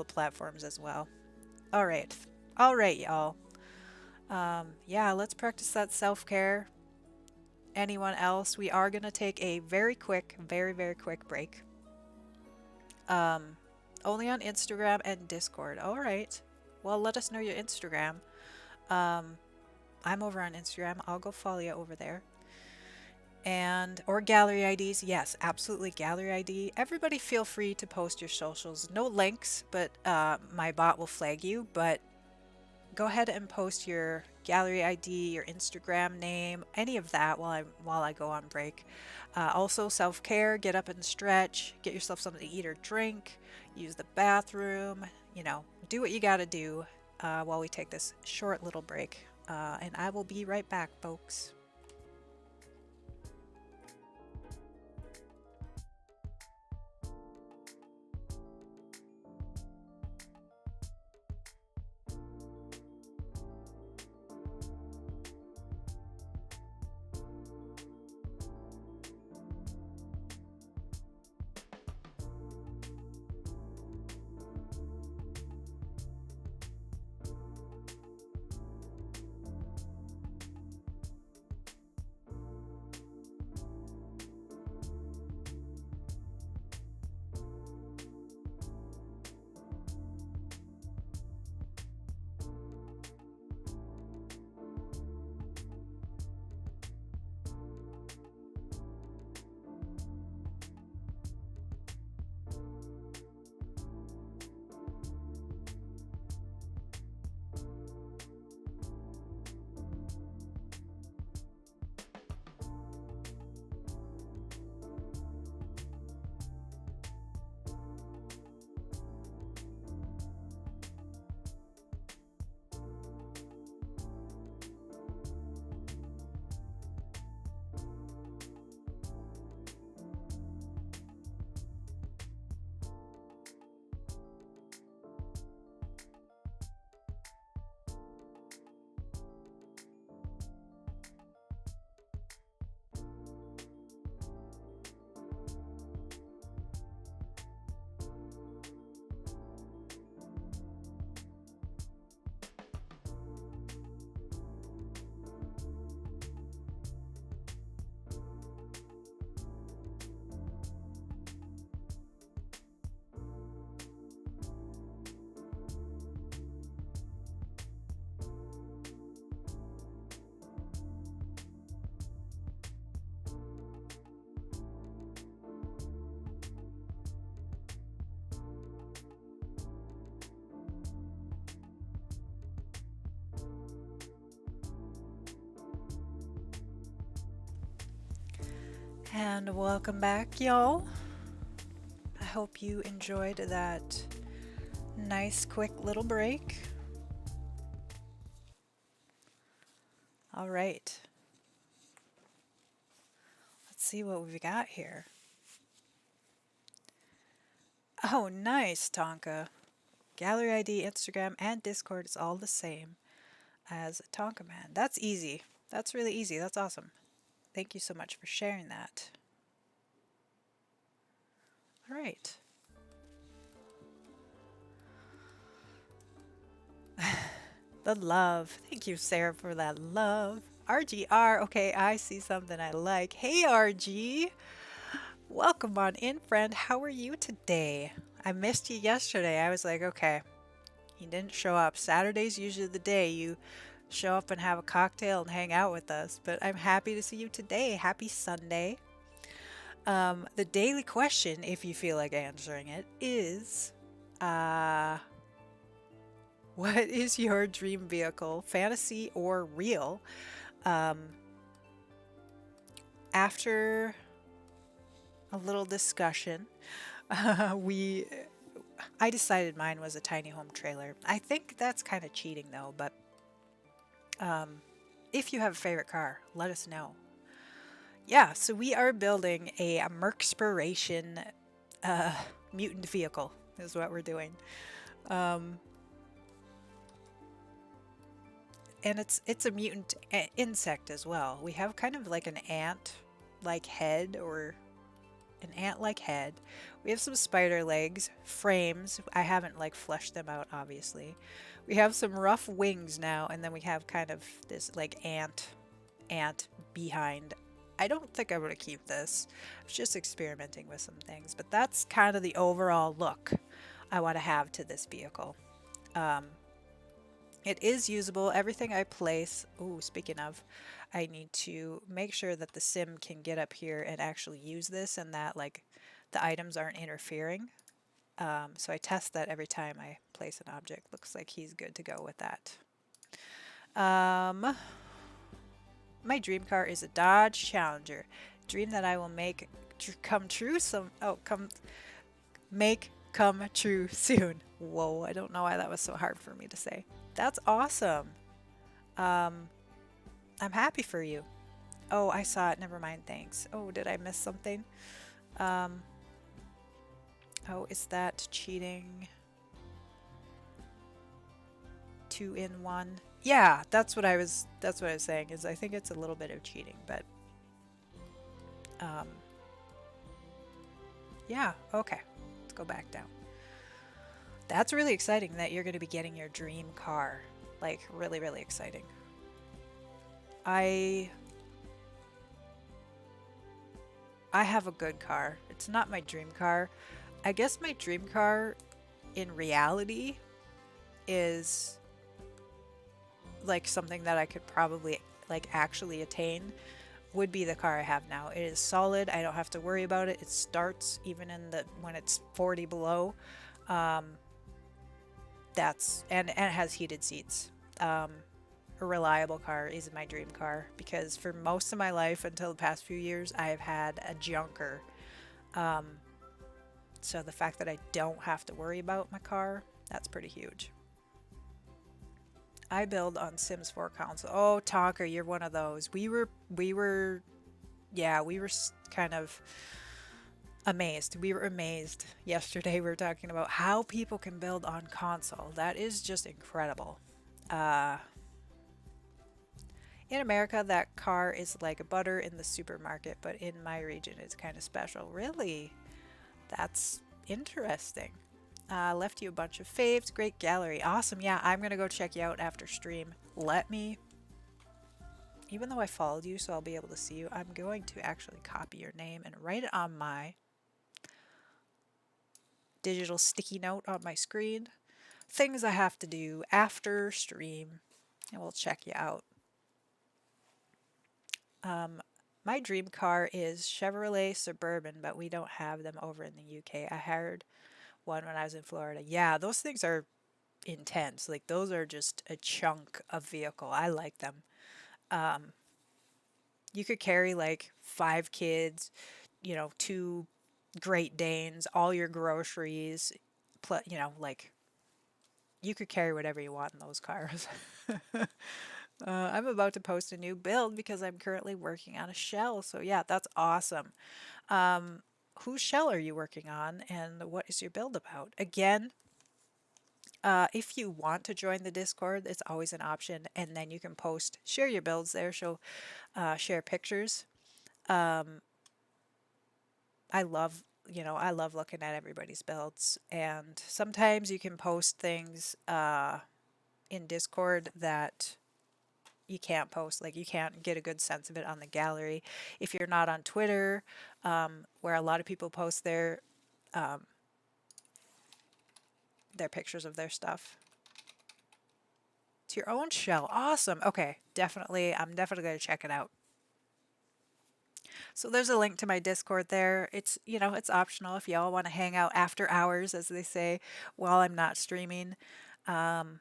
platforms as well. All right, y'all. Yeah, let's practice that self care. Anyone else? We are gonna take a very quick, very very quick break. Um, Only on Instagram and Discord. All right. Well, let us know your Instagram. Um, I'm over on Instagram. I'll go follow you over there. And or gallery IDs. Yes, absolutely gallery ID. Everybody feel free to post your socials. No links, but my bot will flag you. But go ahead and post your gallery ID, your Instagram name, any of that while I go on break. Also self-care, get up and stretch, get yourself something to eat or drink, use the bathroom, do what you got to do while we take this short little break. And I will be right back, folks. And welcome back, y'all. I hope you enjoyed that nice, quick little break. All right, let's see what we've got here. Oh, nice, Tonka. Gallery ID, Instagram, and Discord is all the same as Tonka Man. That's easy. That's really easy. That's awesome. Thank you so much for sharing that. All right. The love. Thank you, Sarah, for that love. RGR. Okay, I see something I like. Hey, RG. Welcome on in, friend. How are you today? I missed you yesterday. I was like, okay, he didn't show up. Saturday's usually the day you show up and have a cocktail and hang out with us, but I'm happy to see you today. Happy Sunday. The daily question, if you feel like answering it, is uh, what is your dream vehicle, fantasy or real? Um, After a little discussion, we I decided mine was a tiny home trailer. I think that's kind of cheating though, but if you have a favorite car, let us know. Yeah, so we are building a Mercspiration uh, mutant vehicle is what we're doing. Um, and it's a mutant insect as well. We have kind of like an ant like head or an ant-like head. We have some spider legs, frames. I haven't like fleshed them out, obviously. We have some rough wings now, and then we have kind of this like ant behind. I don't think I'm gonna keep this. I was just experimenting with some things, but that's kind of the overall look I want to have to this vehicle. Um, it is usable. Everything I place. Oh, speaking of, I need to make sure that the sim can get up here and actually use this and that like the items aren't interfering. So I test that every time I place an object. Looks like he's good to go with that. Um, my dream car is a Dodge Challenger. Dream that I will make come true come true soon. Whoa, I don't know why that was so hard for me to say. That's awesome. Um, I'm happy for you. Oh, I saw it. Never mind. Thanks. Oh, did I miss something? Um, oh, is that cheating? Two in one. Yeah, that's what I was saying is I think it's a little bit of cheating, but um, yeah, okay. Let's go back down. That's really exciting that you're going to be getting your dream car. Like really, really exciting. I I have a good car. It's not my dream car. I guess my dream car in reality is like something that I could probably like actually attain would be the car I have now. It is solid. I don't have to worry about it. It starts even in the when it's 40 below. Um, and it has heated seats. A reliable car is my dream car because for most of my life until the past few years, I have had a junker. Um, so the fact that I don't have to worry about my car, that's pretty huge. I build on Sims 4 console. Oh, Tonker, you're one of those. Yeah, we were kind of amazed. We were amazed yesterday. We were talking about how people can build on console. That is just incredible. Uh, in America, that car is like butter in the supermarket, but in my region, it's kind of special. Really? That's interesting. Left you a bunch of faves. Great gallery. Awesome. Yeah, I'm going to go check you out after stream. Let me, even though I followed you, so I'll be able to see you, I'm going to actually copy your name and write it on my digital sticky note on my screen. Things I have to do after stream, and we'll check you out. My dream car is Chevrolet Suburban, but we don't have them over in the UK. I hired one when I was in Florida. Yeah, those things are intense. Like those are just a chunk of vehicle. I like them. You could carry like 5 kids, two Great Danes, all your groceries, like you could carry whatever you want in those cars. I'm about to post a new build because I'm currently working on a shell. So yeah, that's awesome. Um, whose shell are you working on, and what is your build about? Again, if you want to join the Discord, it's always an option, and then you can share your builds there. So share pictures. Um, I love looking at everybody's builds, and sometimes you can post things in Discord that you can't post, like you can't get a good sense of it on the gallery. If you're not on Twitter, where a lot of people post um, their pictures of their stuff. It's your own shell. Awesome. Okay, definitely. I'm definitely going to check it out. So there's a link to my Discord there. It's optional if y'all want to hang out after hours, as they say, while I'm not streaming. Um,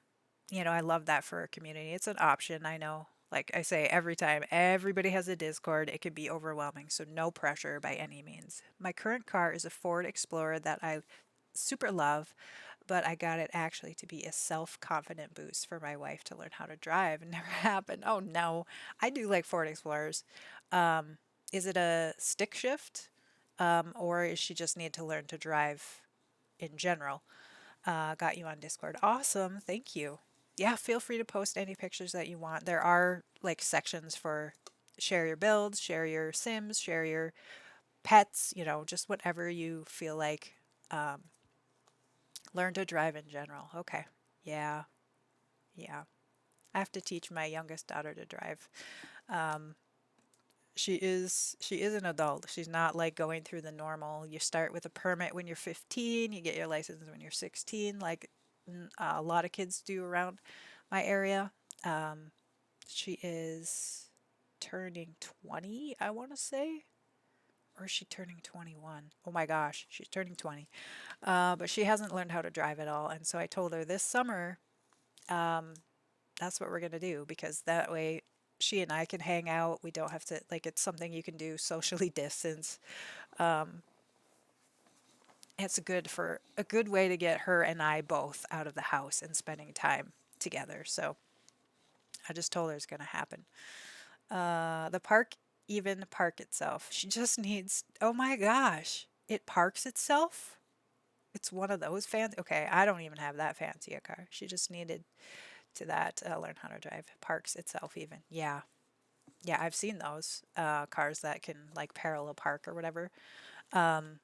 I love that for a community. It's an option, I know. Like I say every time, everybody has a Discord. It can be overwhelming, so no pressure by any means. My current car is a Ford Explorer that I super love, but I got it actually to be a self-confident boost for my wife to learn how to drive. It never happened. Oh no. I do like Ford Explorers. Um, is it a stick shift? Or is she just need to learn to drive in general? Got you on Discord. Awesome. Thank you. Yeah, feel free to post any pictures that you want. There are like sections for share your builds, share your sims, share your pets, just whatever you feel like. Um, Learn to drive in general. Okay. Yeah. Yeah. I have to teach my youngest daughter to drive. Um, she is an adult. She's not like going through the normal. You start with a permit when you're 15, you get your license when you're 16, like a lot of kids do around my area. Um, she is turning 20, I want to say. Or is she turning 21? Oh my gosh, she's turning 20. But she hasn't learned how to drive at all. And so I told her this summer, um, that's what we're going to do because that way she and I can hang out. We don't have to, like, it's something you can do socially distance. Um, it's a good way to get her and I both out of the house and spending time together. So I just told her it's going to happen. The park even park itself. She just needs, oh my gosh, it parks itself? It's one of those fancy. Okay, I don't even have that fancy a car. She just needed to learn how to drive. Parks itself even. Yeah. Yeah, I've seen those cars that can like parallel park or whatever. Um,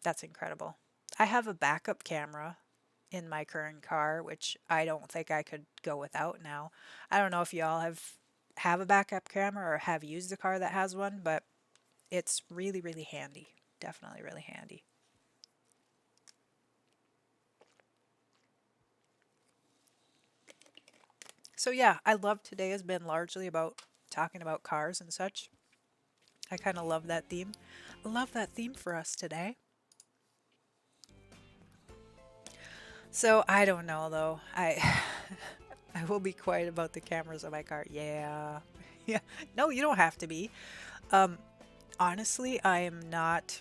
that's incredible. I have a backup camera in my current car, which I don't think I could go without now. I don't know if y'all have a backup camera or have used a car that has one, but it's really, really handy. Definitely really handy. So yeah, I love today has been largely about talking about cars and such. I kind of love that theme. I love that theme for us today. So I don't know though. I will be quiet about the cameras on my car. Yeah. Yeah. No, you don't have to be. Um Honestly, I am not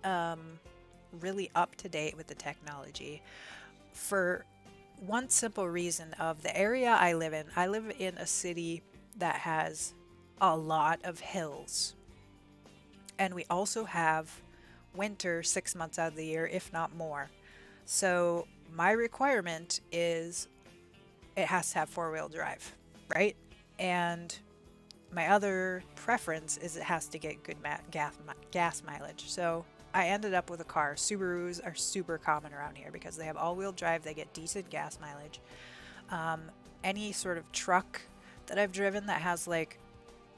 um really up to date with the technology for one simple reason of the area I live in. I live in a city that has a lot of hills. And we also have winter 6 months out of the year, if not more. So my requirement is it has to have four-wheel drive, right? And my other preference is it has to get good gas mileage. So I ended up with a car. Subarus are super common around here because they have all-wheel drive. They get decent gas mileage. Um, any sort of truck that I've driven that has like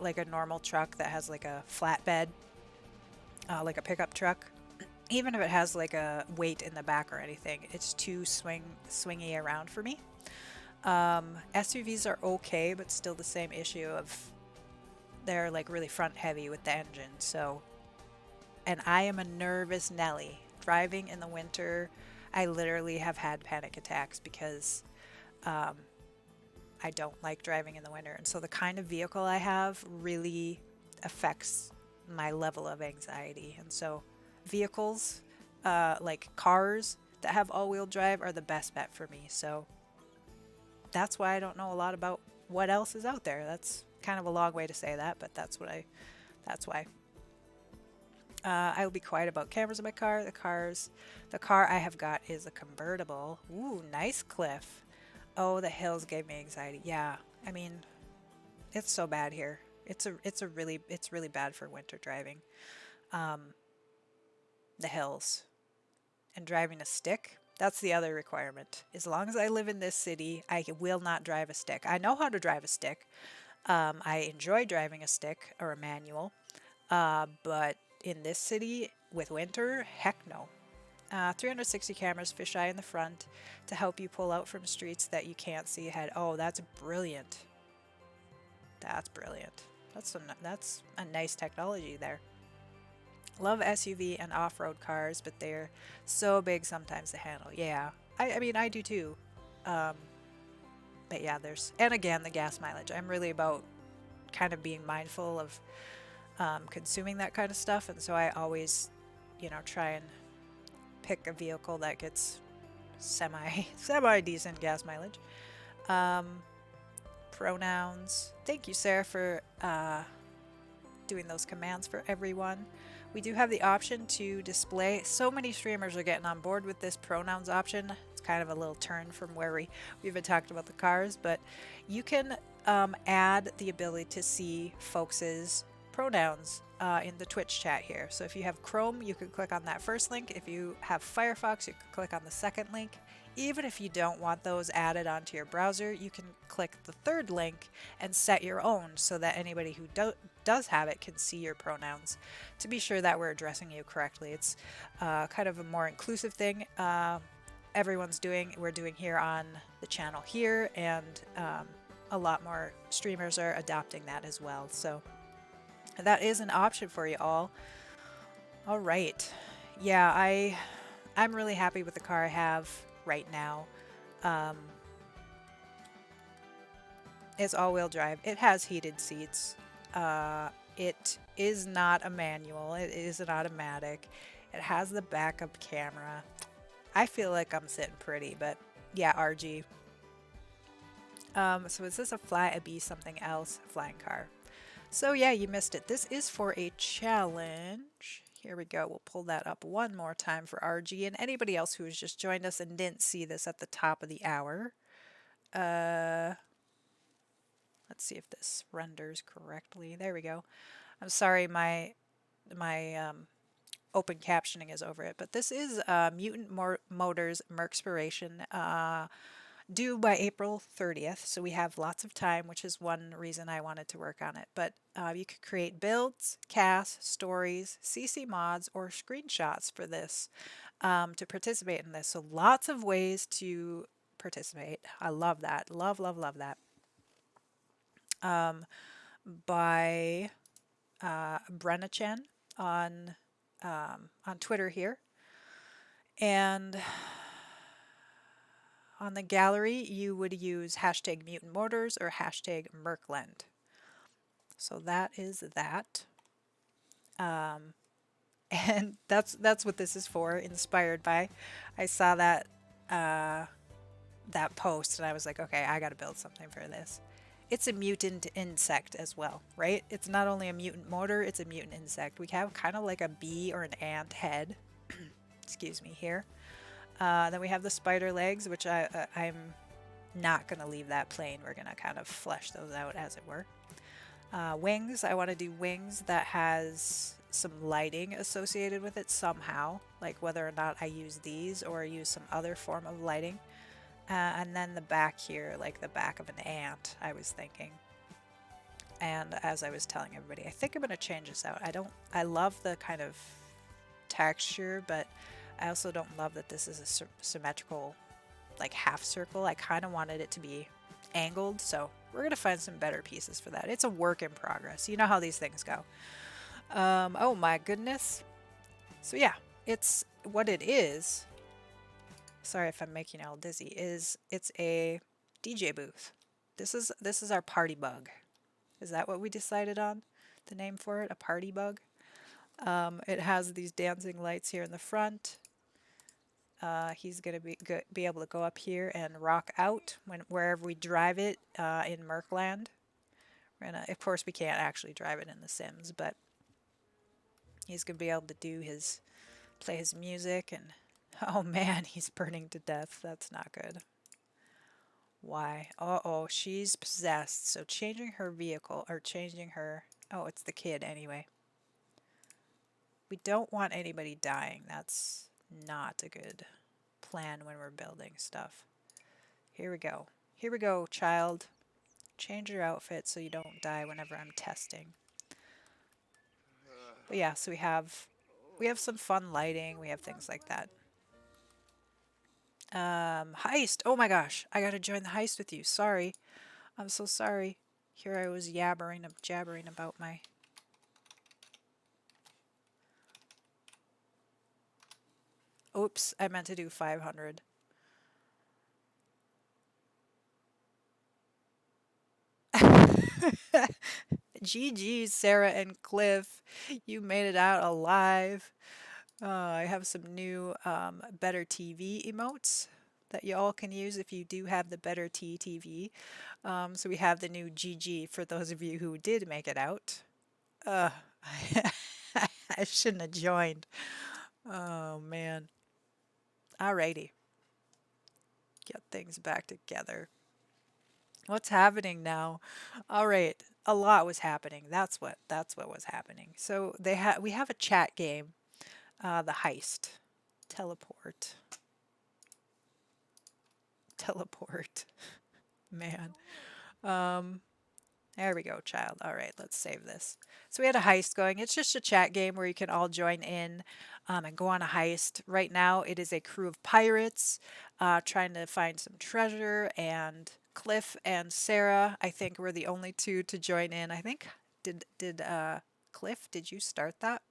a normal truck that has like a flatbed, like a pickup truck, even if it has like a weight in the back or anything, it's too swingy around for me. SUVs are okay, but still the same issue of they're like really front heavy with the engine. So, and I am a nervous Nelly. Driving in the winter, I literally have had panic attacks because um, I don't like driving in the winter. And so the kind of vehicle I have really affects my level of anxiety. And so vehicles, like cars that have all-wheel drive are the best bet for me. So that's why I don't know a lot about what else is out there. That's kind of a long way to say that, but that's why. I will be quiet about cameras in my car. The car I have got is a convertible. Ooh, nice, Cliff. Oh, the hills gave me anxiety. Yeah, I mean, it's so bad here. It's really bad for winter driving. The hills and driving a stick. That's the other requirement. As long as I live in this city, I will not drive a stick. I know how to drive a stick. I enjoy driving a stick or a manual. But in this city with winter, heck no. 360 cameras, fisheye in the front to help you pull out from streets that you can't see ahead. Oh, that's brilliant. That's brilliant. That's a nice technology there. Love SUV and off-road cars, but they're so big sometimes to handle. Yeah, I mean, I do too. Um, but yeah, and again, the gas mileage. I'm really about kind of being mindful of consuming that kind of stuff, and so I always, try and pick a vehicle that gets semi decent gas mileage. Um, Pronouns. Thank you, Sarah, for doing those commands for everyone. We do have the option to display. So many streamers are getting on board with this pronouns option. It's kind of a little turn from where we've been talking about the cars, but you can add the ability to see folks' pronouns in the Twitch chat here. So if you have Chrome, you can click on that first link. If you have Firefox, you can click on the second link. Even if you don't want those added onto your browser, you can click the third link and set your own so that anybody who does have it can see your pronouns to be sure that we're addressing you correctly. It's kind of a more inclusive thing we're doing here on the channel here, and a lot more streamers are adopting that as well. So that is an option for you all. All right. Yeah, I'm really happy with the car I have right now. It's all-wheel drive. It has heated seats. It is not a manual. It is an automatic. It has the backup camera. I feel like I'm sitting pretty, but yeah, RG. So is this a B something else? Flying car. So yeah, you missed it. This is for a challenge. Here we go. We'll pull that up one more time for RG and anybody else who has just joined us and didn't see this at the top of the hour. Let's see if this renders correctly. There we go. I'm sorry, my open captioning is over it, but this is Mutant Motors Mercspiration, due by April 30th, so we have lots of time, which is one reason I wanted to work on it. But you could create builds, casts, stories, CC mods, or screenshots for this to participate in this. So lots of ways to participate. I love that. Love, love, love that. By Brenna Chen on Twitter here. And on the gallery, you would use hashtag Mutant Motors or hashtag Merkland. So that is that. And that's what this is for, inspired by. I saw that that post and I was like, okay, I got to build something for this. It's a mutant insect as well, right? It's not only a mutant motor, it's a mutant insect. We have kind of like a bee or an ant head. Excuse me here. Then we have the spider legs, which I'm not going to leave that plain. We're going to kind of flesh those out, as it were. Wings, I want to do wings that has some lighting associated with it somehow, like whether or not I use these or I use some other form of lighting. And then the back here, like the back of an ant, I was thinking. And as I was telling everybody, I think I'm going to change this out. I love the kind of texture, but I also don't love that this is a symmetrical, like half circle. I kind of wanted it to be angled, so we're going to find some better pieces for that. It's a work in progress. You know how these things go. Oh my goodness. So yeah, it's what it is. Sorry if I'm making you all dizzy. It's a DJ booth. This is our party bug. Is that what we decided on? The name for it? A party bug? It has these dancing lights here in the front. He's gonna be able to go up here and rock out wherever we drive it in Merkland. Of course, we can't actually drive it in The Sims, but he's gonna be able to play his music and oh man, he's burning to death. That's not good. Why? Uh-oh, she's possessed. So changing her vehicle or changing her. Oh, it's the kid anyway. We don't want anybody dying. That's not a good plan when we're building stuff. Here we go. Here we go, child. Change your outfit so you don't die whenever I'm testing. But yeah, so we have some fun lighting. We have things like that. Heist. Oh my gosh, I gotta join the heist with you. Sorry, I'm so sorry. Here I was jabbering about my. Oops, I meant to do 500. GG, Sarah and Cliff. You made it out alive. I have some new Better TV emotes that you all can use if you do have the Better T TV. So we have the new GG for those of you who did make it out. Uh, I shouldn't have joined. Oh man. Alrighty. Get things back together. What's happening now? All right. A lot was happening. That's what was happening. So we have a chat game, the heist. Teleport. Teleport. Man. Um there we go, child. All right, let's save this. So we had a heist going. It's just a chat game where you can all join in and go on a heist. Right now, it is a crew of pirates trying to find some treasure. And Cliff and Sarah, I think, were the only two to join in. I think did Cliff? Did you start that?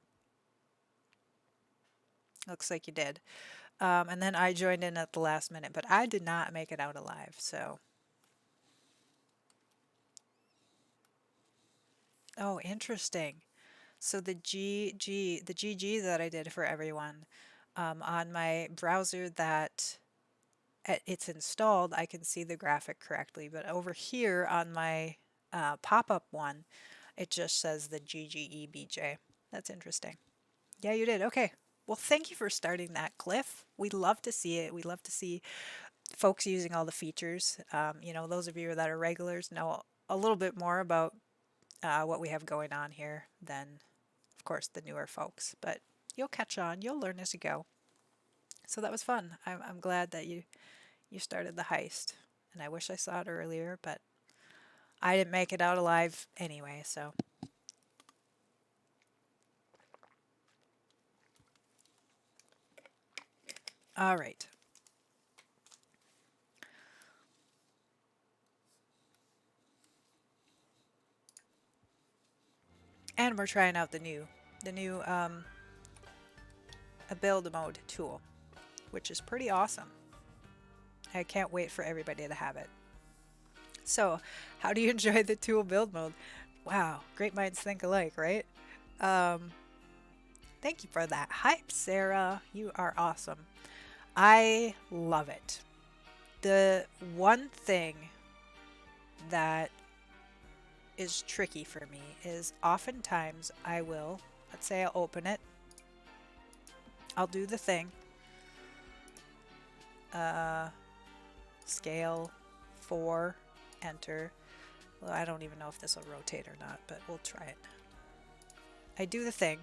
Looks like you did. And then I joined in at the last minute, but I did not make it out alive. So, oh, interesting. So the GG that I did for everyone on my browser that it's installed, I can see the graphic correctly. But over here on my pop-up one, it just says the GGEBJ. That's interesting. Yeah, you did. Okay. Well, thank you for starting that, Cliff. We love to see it. We love to see folks using all the features. Those of you that are regulars know a little bit more about what we have going on here than of course, the newer folks, but you'll catch on. You'll learn as you go. So that was fun. I'm glad that you started the heist, and I wish I saw it earlier, but I didn't make it out alive anyway. So, all right, and we're trying out the new a build mode tool, which is pretty awesome. I can't wait for everybody to have it. So, how do you enjoy the tool build mode? Wow, great minds think alike, right? Um, Thank you for that hype, Sarah. You are awesome. I love it. The one thing that is tricky for me is oftentimes let's say I'll open it, I'll do the thing, uh, scale 4, enter. Well, I don't even know if this will rotate or not, but we'll try it. I do the thing.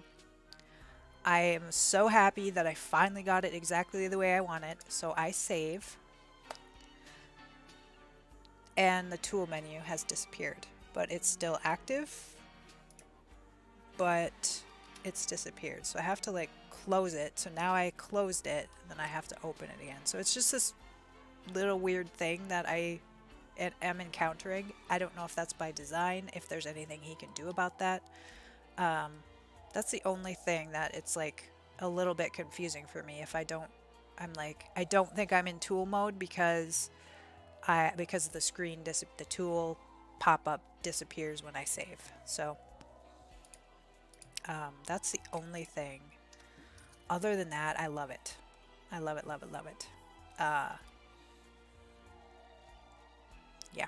I am so happy that I finally got it exactly the way I want it, so I save, and the tool menu has disappeared, but it's still active, but it's disappeared. So I have to like close it. So now I closed it, and then I have to open it again. So it's just this little weird thing that I am encountering. I don't know if that's by design, if there's anything he can do about that. That's the only thing that it's like a little bit confusing for me. If I don't, I'm like, I don't think I'm in tool mode because because the the tool pop-up disappears when I save. So that's the only thing. Other than that, I love it. I love it, love it, love it. Uh, yeah.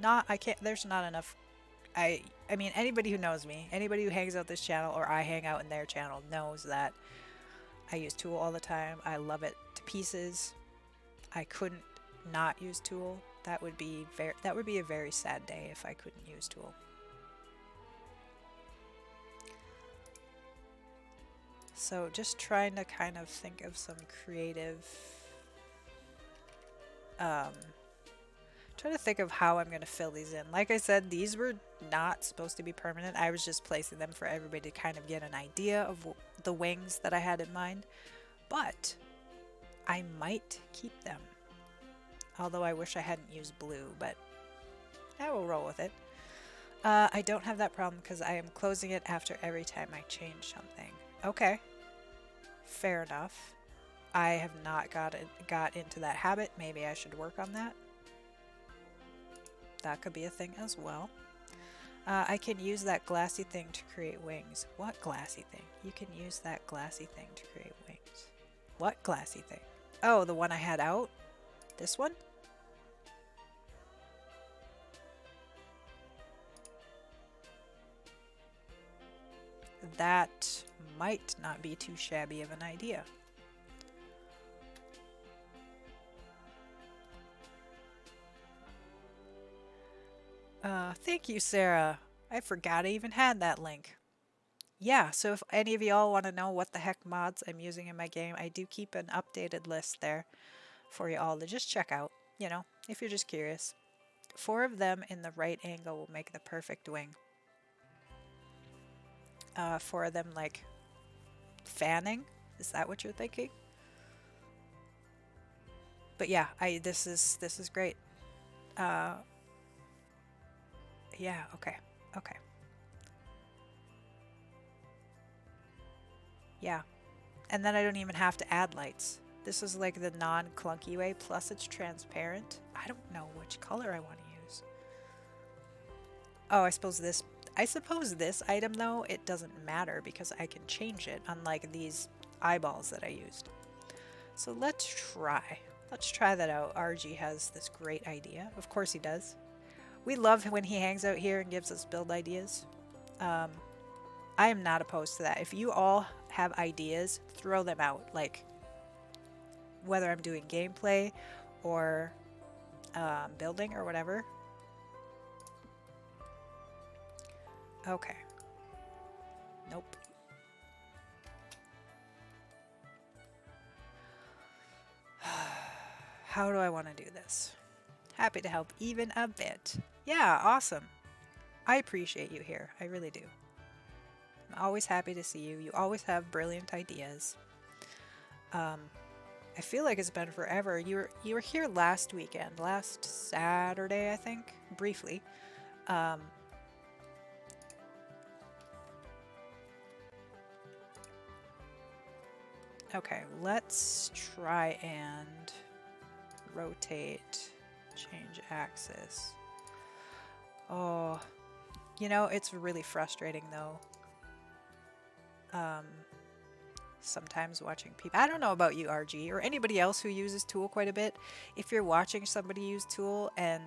Not, I can't, there's not enough. I mean, anybody who knows me, anybody who hangs out this channel or I hang out in their channel knows that I use Tool all the time. I love it to pieces. I couldn't not use Tool. That would be a very sad day if I couldn't use Tool. So just trying to kind of think of some creative, trying to think of how I'm going to fill these in. Like I said, these were not supposed to be permanent. I was just placing them for everybody to kind of get an idea of the wings that I had in mind. But I might keep them. Although I wish I hadn't used blue, but I will roll with it. I don't have that problem because I am closing it after every time I change something. Okay. Fair enough. I have not got into that habit. Maybe I should work on that. That could be a thing as well. I can use that glassy thing to create wings. What glassy thing? You can use that glassy thing to create wings. What glassy thing? Oh, the one I had out? This one? That might not be too shabby of an idea. Thank you, Sarah. I forgot I even had that link. Yeah, so if any of y'all want to know what the heck mods I'm using in my game, I do keep an updated list there for you all to just check out, you know, if you're just curious. 4 of them in the right angle will make the perfect wing. 4 of them like fanning. Is that what you're thinking? But yeah, this is great. Yeah, okay. Okay. Yeah. And then I don't even have to add lights. This is like the non-clunky way, plus it's transparent. I don't know which color I want to use. Oh, I suppose this item though, it doesn't matter because I can change it, unlike these eyeballs that I used. So let's try. Let's try that out. RG has this great idea. Of course he does. We love when he hangs out here and gives us build ideas. I am not opposed to that. If you all have ideas, throw them out. Like, whether I'm doing gameplay or building or whatever. Okay. Nope. How do I want to do this? Happy to help even a bit. Yeah, awesome. I appreciate you here. I really do. I'm always happy to see you. You always have brilliant ideas. I feel like it's been forever. You were here last weekend, last Saturday, I think, briefly. Okay, let's try and rotate, change axis. Oh, you know, it's really frustrating though. Sometimes watching people, I don't know about you, RG, or anybody else who uses Tool quite a bit. If you're watching somebody use Tool and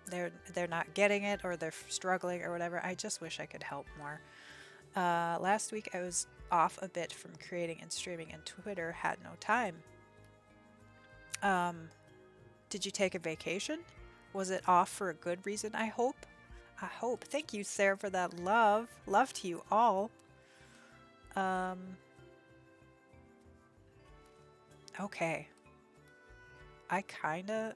they're not getting it or they're struggling or whatever, I just wish I could help more. Last week I was off a bit from creating and streaming, and Twitter had no time. Did you take a vacation? Was it off for a good reason, I hope? I hope. Thank you, Sarah, for that love. Love to you all. Okay. I kinda...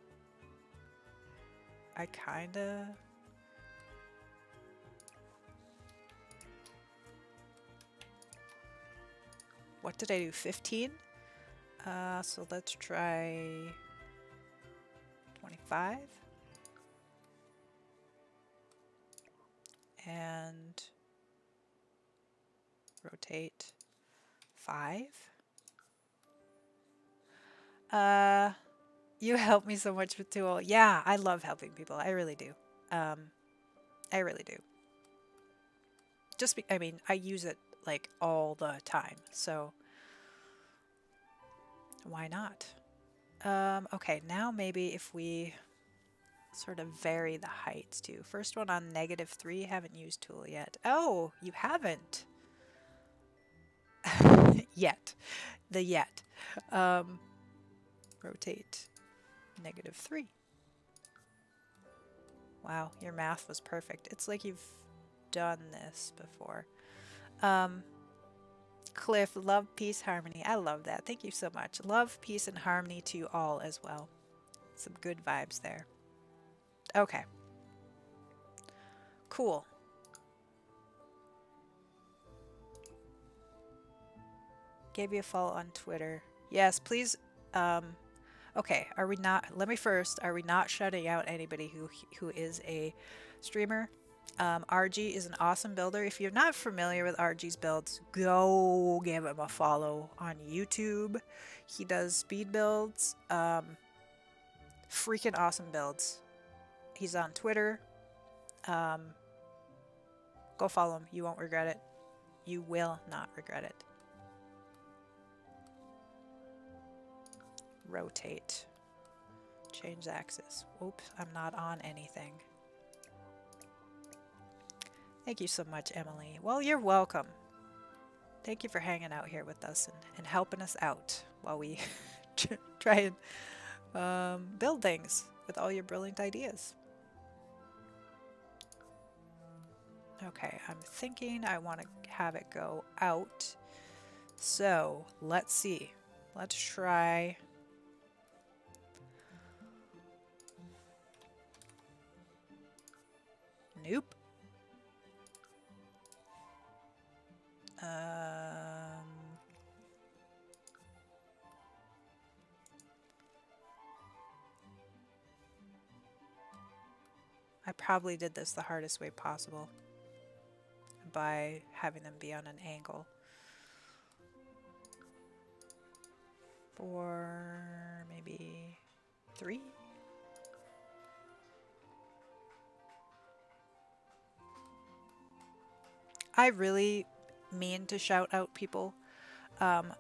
What did I do? 15? So let's try 25. And rotate 5. You help me so much with Tool. Yeah, I love helping people. I really do. Um, I really do. I mean, I use it like all the time. So why not? Okay, now maybe if we sort of vary the heights too. First one on -3, haven't used Tool yet. Oh, you haven't yet. The yet. Um, rotate -3. Wow, your math was perfect. It's like you've done this before. Um, Cliff, love, peace, harmony. I love that. Thank you so much. Love, peace, and harmony to you all as well. Some good vibes there. Okay, cool. Gave you a follow on Twitter. Yes, please. Um, okay, are we not? Let me first. Are we not shutting out anybody who is a streamer? RG is an awesome builder. If you're not familiar with RG's builds, go give him a follow on YouTube. He does speed builds, freaking awesome builds. He's on Twitter. Um, go follow him. You won't regret it. You will not regret it. Rotate. Change axis. Oops, I'm not on anything. Thank you so much, Emily. Well, you're welcome. Thank you for hanging out here with us and helping us out while we try and build things with all your brilliant ideas. Okay, I'm thinking I want to have it go out. So let's see. Let's try. Nope. I probably did this the hardest way possible by having them be on an angle. For maybe 3. I really mean to shout out people, um,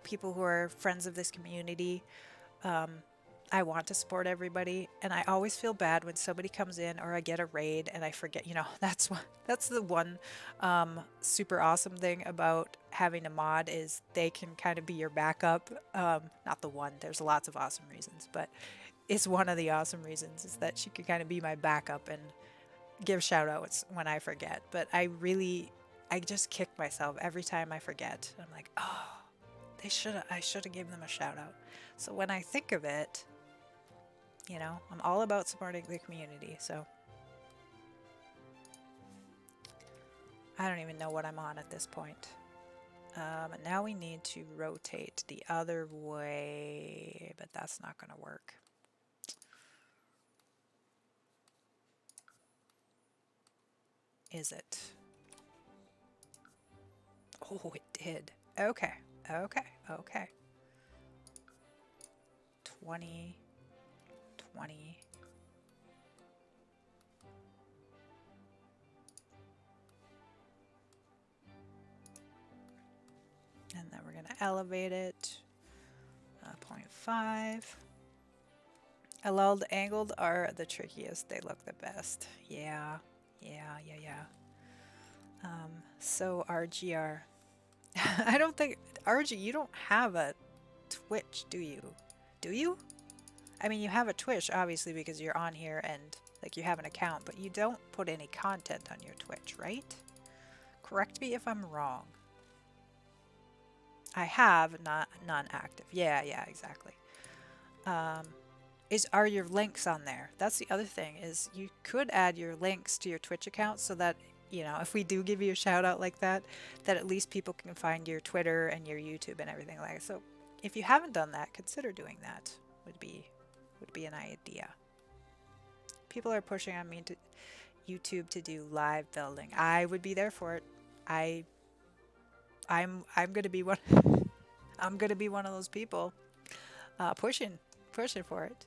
people who are friends of this community. Um, I want to support everybody, and I always feel bad when somebody comes in or I get a raid and I forget. That's the one super awesome thing about having a mod is they can kind of be your backup. Not the one. There's lots of awesome reasons, but it's one of the awesome reasons is that she can kind of be my backup and give shout outs when I forget. But I just kick myself every time I forget. I'm like, oh, I should have given them a shout out. So when I think of it, I'm all about supporting the community. So I don't even know what I'm on at this point. Now we need to rotate the other way, but that's not going to work. Is it? Oh, it did. Okay, okay, okay. 20, 20. And then we're going to elevate it. 0.5. The angled are the trickiest. They look the best. Yeah. So RGR. I don't think RG, you don't have a Twitch, do you? Do you? I mean, you have a Twitch obviously because you're on here and like you have an account, but you don't put any content on your Twitch, right? Correct me if I'm wrong. I have, not non-active. Yeah, exactly. Are your links on there? That's the other thing is you could add your links to your Twitch account so that if we do give you a shout out like that, that at least people can find your Twitter and your YouTube and everything like that. So if you haven't done that, consider doing that. Would be an idea. People are pushing on me to YouTube to do live building. I would be there for it. I'm gonna be one. I'm gonna be one of those people pushing pushing for it,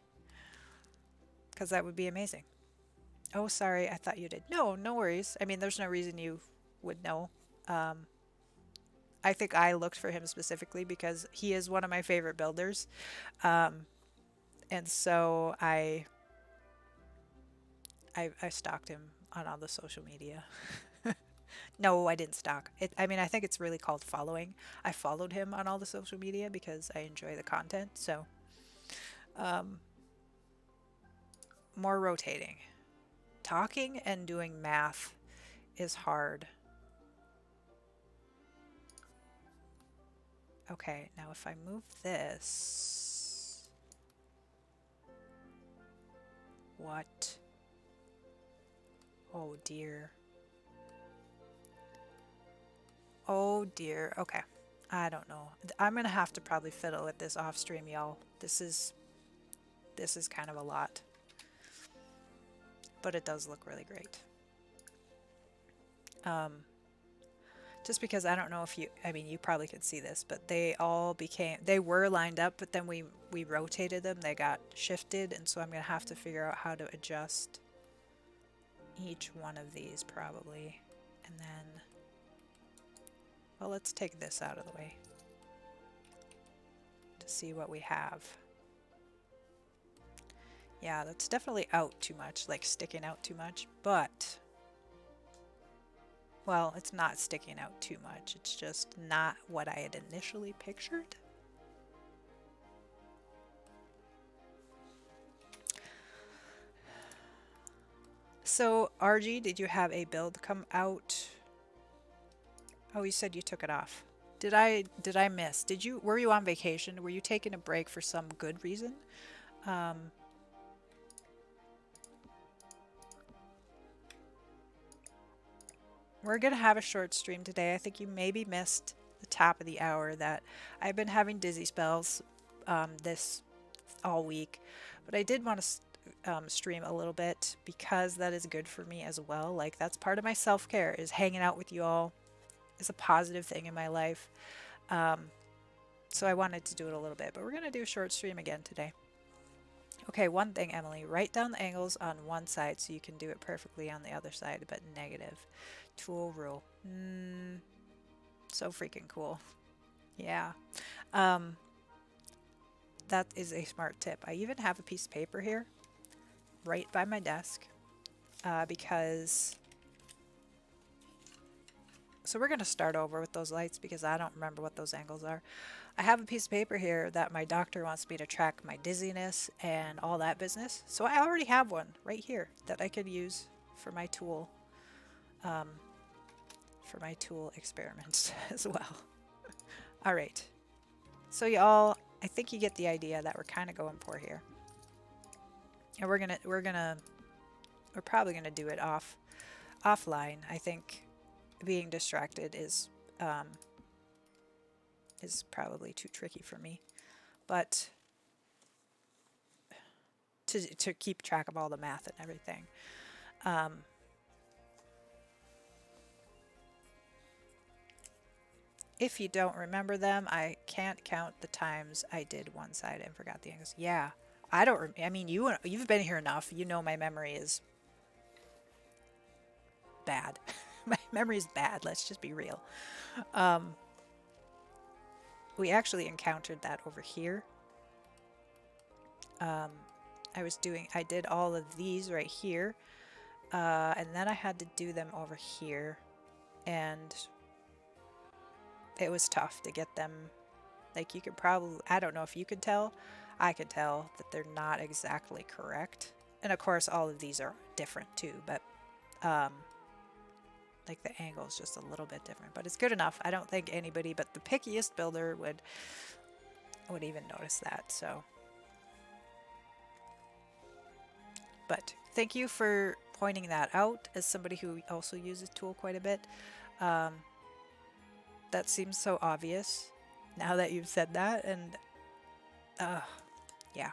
because that would be amazing. Oh, sorry, I thought you did. No, no worries. I mean, there's no reason you would know. Um, I think I looked for him specifically because he is one of my favorite builders. Um, and so I stalked him on all the social media. No, I didn't stalk. I mean, I think it's really called following. I followed him on all the social media because I enjoy the content. So, um, more rotating. Talking and doing math is hard. Okay, now if I move this... What? Oh dear. Oh dear. Okay. I don't know. I'm gonna have to probably fiddle with this off stream, y'all. This is kind of a lot. But it does look really great. Just because I don't know if you, I mean, you probably could see this, but they were lined up, but then we rotated them, they got shifted, and so I'm gonna have to figure out how to adjust each one of these probably. And then, well, let's take this out of the way to see what we have. Yeah, that's definitely out too much, like sticking out too much, but, well, it's not sticking out too much. It's just not what I had initially pictured. So, RG, did you have a build come out? Oh, you said you took it off. Did I miss? Were you on vacation? Were you taking a break for some good reason? We're gonna have a short stream today. I think you maybe missed the top of the hour that I've been having dizzy spells this all week, but I did want to stream a little bit because that is good for me as well. Like that's part of my self-care is hanging out with you all. Is a positive thing in my life. So I wanted to do it a little bit, but we're gonna do a short stream again today. Okay, one thing, Emily, write down the angles on one side so you can do it perfectly on the other side, but negative. Tool rule. So freaking cool. Yeah. That is a smart tip. I even have a piece of paper here right by my desk because... So we're going to start over with those lights because I don't remember what those angles are. I have a piece of paper here that my doctor wants me to track my dizziness and all that business. So I already have one right here that I could use for my tool experiments as well. All right. So y'all, I think you get the idea that we're kind of going for here. And we're probably gonna do it offline. I think being distracted is probably too tricky for me, but to keep track of all the math and everything. If you don't remember them, I can't count the times I did one side and forgot the angles. Yeah, I don't. I mean, you've been here enough. You know my memory is bad. My memory is bad. Let's just be real. We actually encountered that over here. I did all of these right here, and then I had to do them over here, and it was tough to get them. Like you could probably, I don't know if you could tell, I could tell that they're not exactly correct. And of course all of these are different too, but like the angle is just a little bit different, but it's good enough. I don't think anybody but the pickiest builder would even notice that. So, but thank you for pointing that out as somebody who also uses Tool quite a bit. That seems so obvious now that you've said that, and yeah.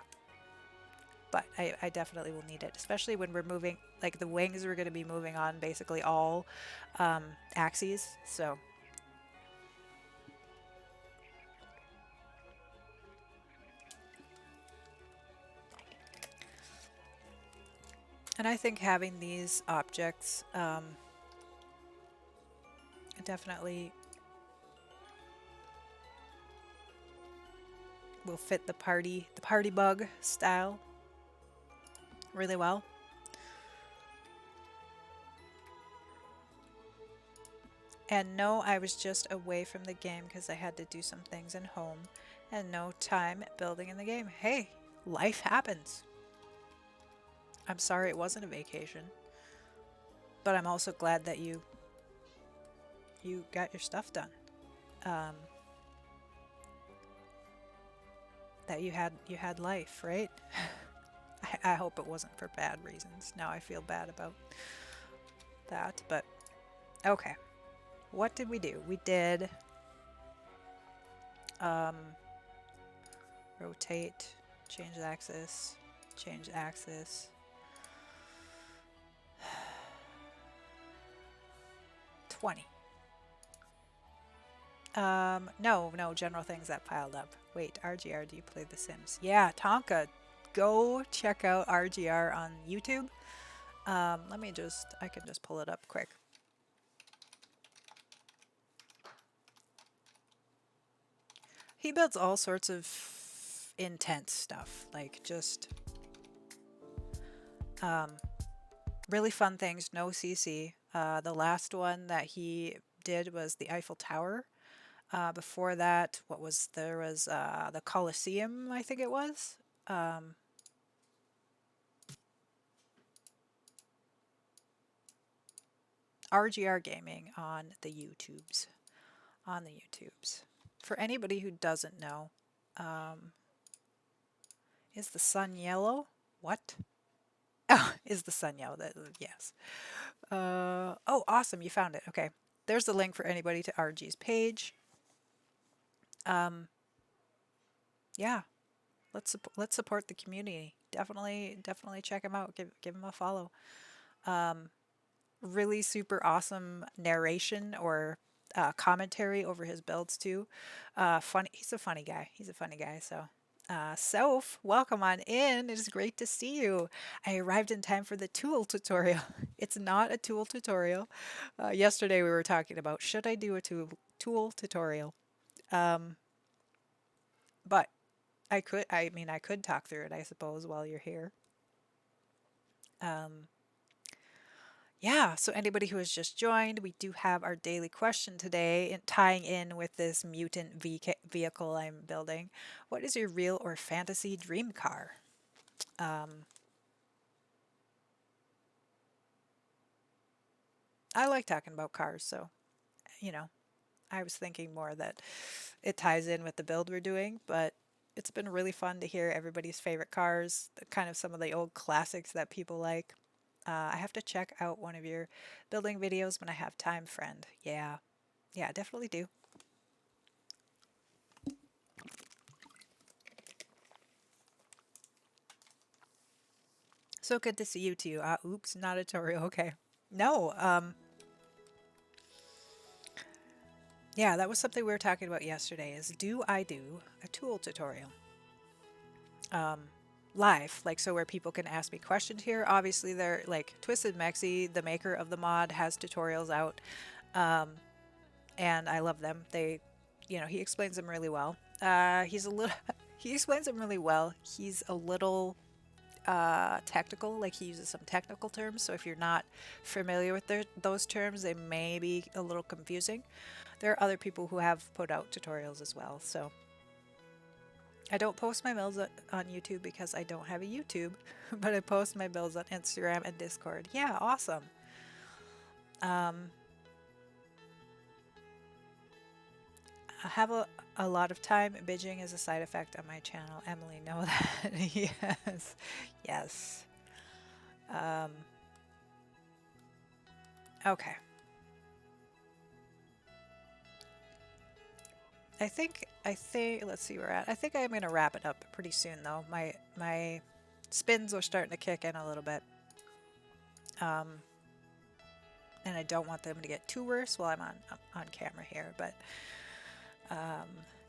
But I definitely will need it, especially when we're moving, like the wings we're going to be moving on basically all axes, so. And I think having these objects definitely will fit the party bug style really well. And no, I was just away from the game because I had to do some things in home and no time building in the game. Hey, life happens. I'm sorry it wasn't a vacation, but I'm also glad that you got your stuff done. Um, that you had life, right? I hope it wasn't for bad reasons. Now I feel bad about that, but okay. What did we do? We did um, rotate, change axis, 20. No, general things that piled up. Wait, RGR, do you play The Sims? Yeah, Tonka, go check out RGR on YouTube. I can just pull it up quick. He builds all sorts of intense stuff, like just really fun things, no CC. The last one that he did was the Eiffel Tower. Before that, there was the Colosseum, I think it was. RGR Gaming on the YouTubes. On the YouTubes. For anybody who doesn't know, is the sun yellow? What? Oh, is the sun yellow? Yes. Oh, awesome. You found it. Okay. There's the link for anybody to RG's page. Yeah. Let's support the community. Definitely check him out. Give him a follow. Really super awesome narration or commentary over his builds too. Funny. He's a funny guy. So, Soph, welcome on in. It is great to see you. I arrived in time for the tool tutorial. It's not a tool tutorial. Yesterday we were talking about should I do a tool tutorial, but I could. I mean, I could talk through it, I suppose, while you're here. Yeah, so anybody who has just joined, we do have our daily question today, tying in with this mutant vehicle I'm building. What is your real or fantasy dream car? I like talking about cars, so, you know, I was thinking more that it ties in with the build we're doing, but it's been really fun to hear everybody's favorite cars, kind of some of the old classics that people like. I have to check out one of your building videos when I have time, friend. Yeah, definitely do. So good to see you too. Oops, not a tutorial. Okay. No, yeah, that was something we were talking about yesterday is do I do a tool tutorial? Live, like so where people can ask me questions here. Obviously they're like Twisted Mexi, the maker of the mod, has tutorials out. And I love them. He explains them really well. He's a little, he explains them really well. He's a little technical, like he uses some technical terms. So if you're not familiar with those terms, they may be a little confusing. There are other people who have put out tutorials as well. So I don't post my builds on YouTube because I don't have a YouTube, but I post my builds on Instagram and Discord. Yeah, awesome. I have a lot of time. Binging is a side effect on my channel. Emily, know that. Yes. Yes. Okay. Let's see where we're at. I think I'm gonna wrap it up pretty soon though. My spins are starting to kick in a little bit. And I don't want them to get too worse while I'm on camera here, but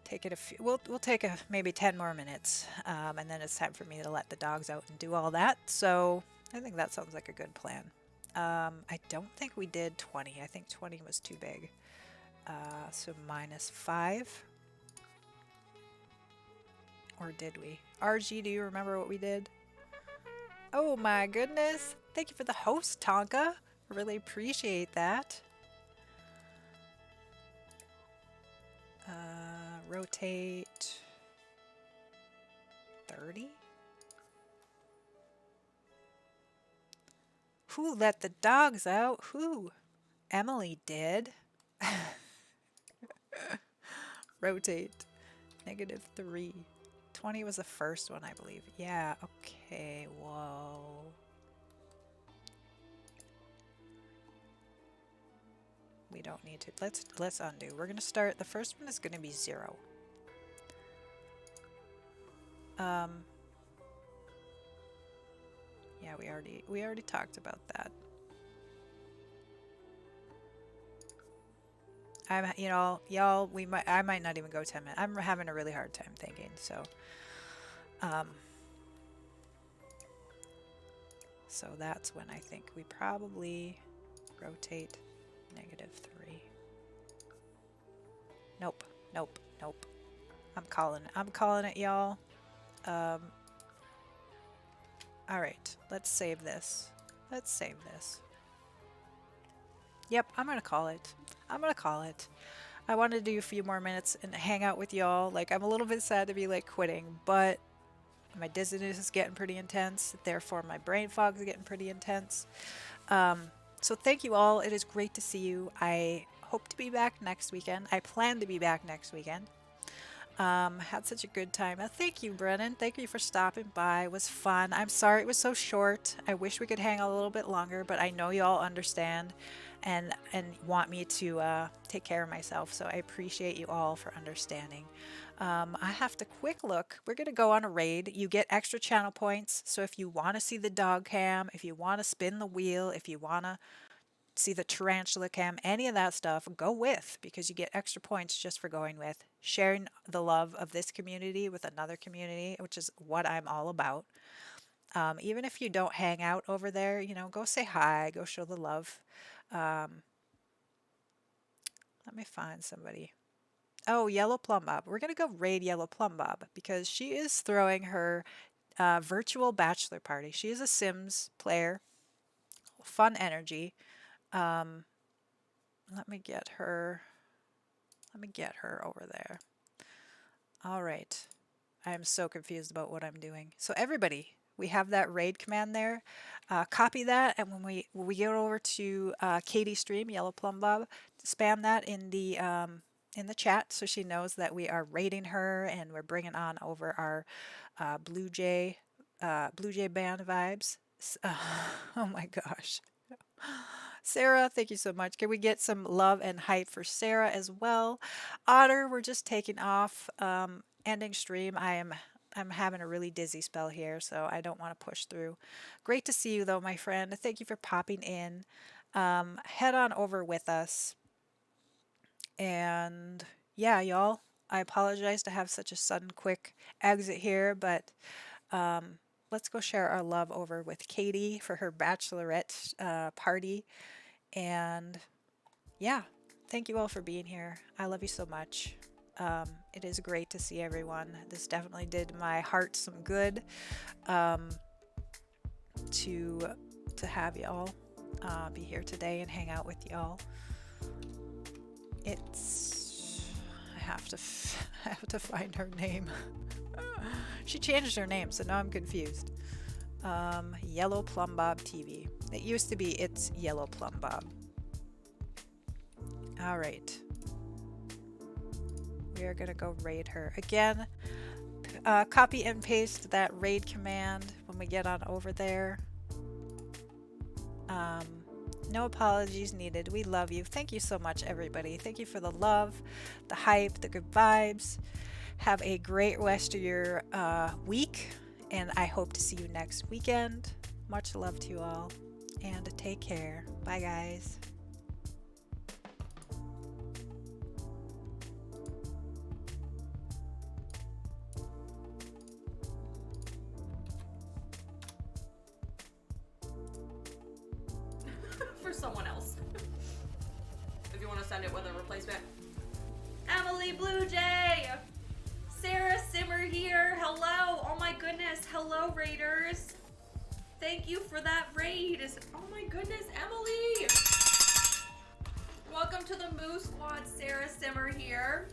take it we'll take maybe 10 more minutes, and then it's time for me to let the dogs out and do all that. So I think that sounds like a good plan. I don't think we did 20. I think 20 was too big. So -5. Or did we? RG, do you remember what we did? Oh my goodness. Thank you for the host, Tonka. I really appreciate that. Rotate 30. Who let the dogs out? Who? Emily did. Rotate. -3. 20 was the first one, I believe. Yeah, okay, whoa. We don't need to. Let's undo. We're gonna start. The first one is gonna be 0. Yeah, we already talked about that. Y'all, I might not even go 10 minutes. I'm having a really hard time thinking, so so that's when I think we probably rotate -3. Nope, nope, nope. I'm calling it, y'all. All right, let's save this. Let's save this. Yep, I'm gonna call it. I'm gonna call it. I wanted to do a few more minutes and hang out with y'all. Like, I'm a little bit sad to be like quitting, but my dizziness is getting pretty intense. Therefore, my brain fog is getting pretty intense. So thank you all. It is great to see you. I hope to be back next weekend. I plan to be back next weekend. Had such a good time. Thank you, Brennan. Thank you for stopping by. It was fun. I'm sorry it was so short. I wish we could hang out a little bit longer, but I know you all understand and want me to take care of myself. So I appreciate you all for understanding. I have to quick look. We're gonna go on a raid. You get extra channel points. So if you want to see the dog cam, if you want to spin the wheel, if you want to see the tarantula cam, any of that stuff, go with, because you get extra points just for going with. Sharing the love of this community with another community, which is what I'm all about. Even if you don't hang out over there, go say hi, go show the love. Let me find somebody. Oh, Yellow Plum Bob. We're going to go raid Yellow Plum Bob because she is throwing her virtual bachelor party. She is a Sims player. Fun energy. Let me get her. Let me get her over there. All right. I am so confused about what I'm doing. So everybody, we have that raid command there. Copy that, and when we get over to Katie's stream, Yellow Plum Bob, spam that in the chat so she knows that we are raiding her and we're bringing on over our Blue Jay band vibes. Oh my gosh. Sarah, thank you so much. Can we get some love and hype for Sarah as well? Otter, we're just taking off. Ending stream. I'm having a really dizzy spell here, so I don't want to push through. Great to see you though, my friend. Thank you for popping in. Head on over with us. And yeah, y'all, I apologize to have such a sudden quick exit here, but let's go share our love over with Katie for her bachelorette party. And yeah, thank you all for being here. I love you so much. It is great to see everyone. This definitely did my heart some good to have y'all be here today and hang out with y'all. I have to I have to find her name. She changed her name, so now I'm confused. Yellow Plum Bob TV. It used to be It's Yellow Plum Bob. All right. We are going to go raid her. Again, copy and paste that raid command when we get on over there. No apologies needed. We love you. Thank you so much, everybody. Thank you for the love, the hype, the good vibes. Have a great rest of your week, and I hope to see you next weekend. Much love to you all, and take care. Bye, guys. send it with a replacement. Emily Blue Jay! Sarah Simmer here. Hello. Oh my goodness. Hello, Raiders. Thank you for that raid. Oh my goodness, Emily. Welcome to the Moo Squad. Sarah Simmer here.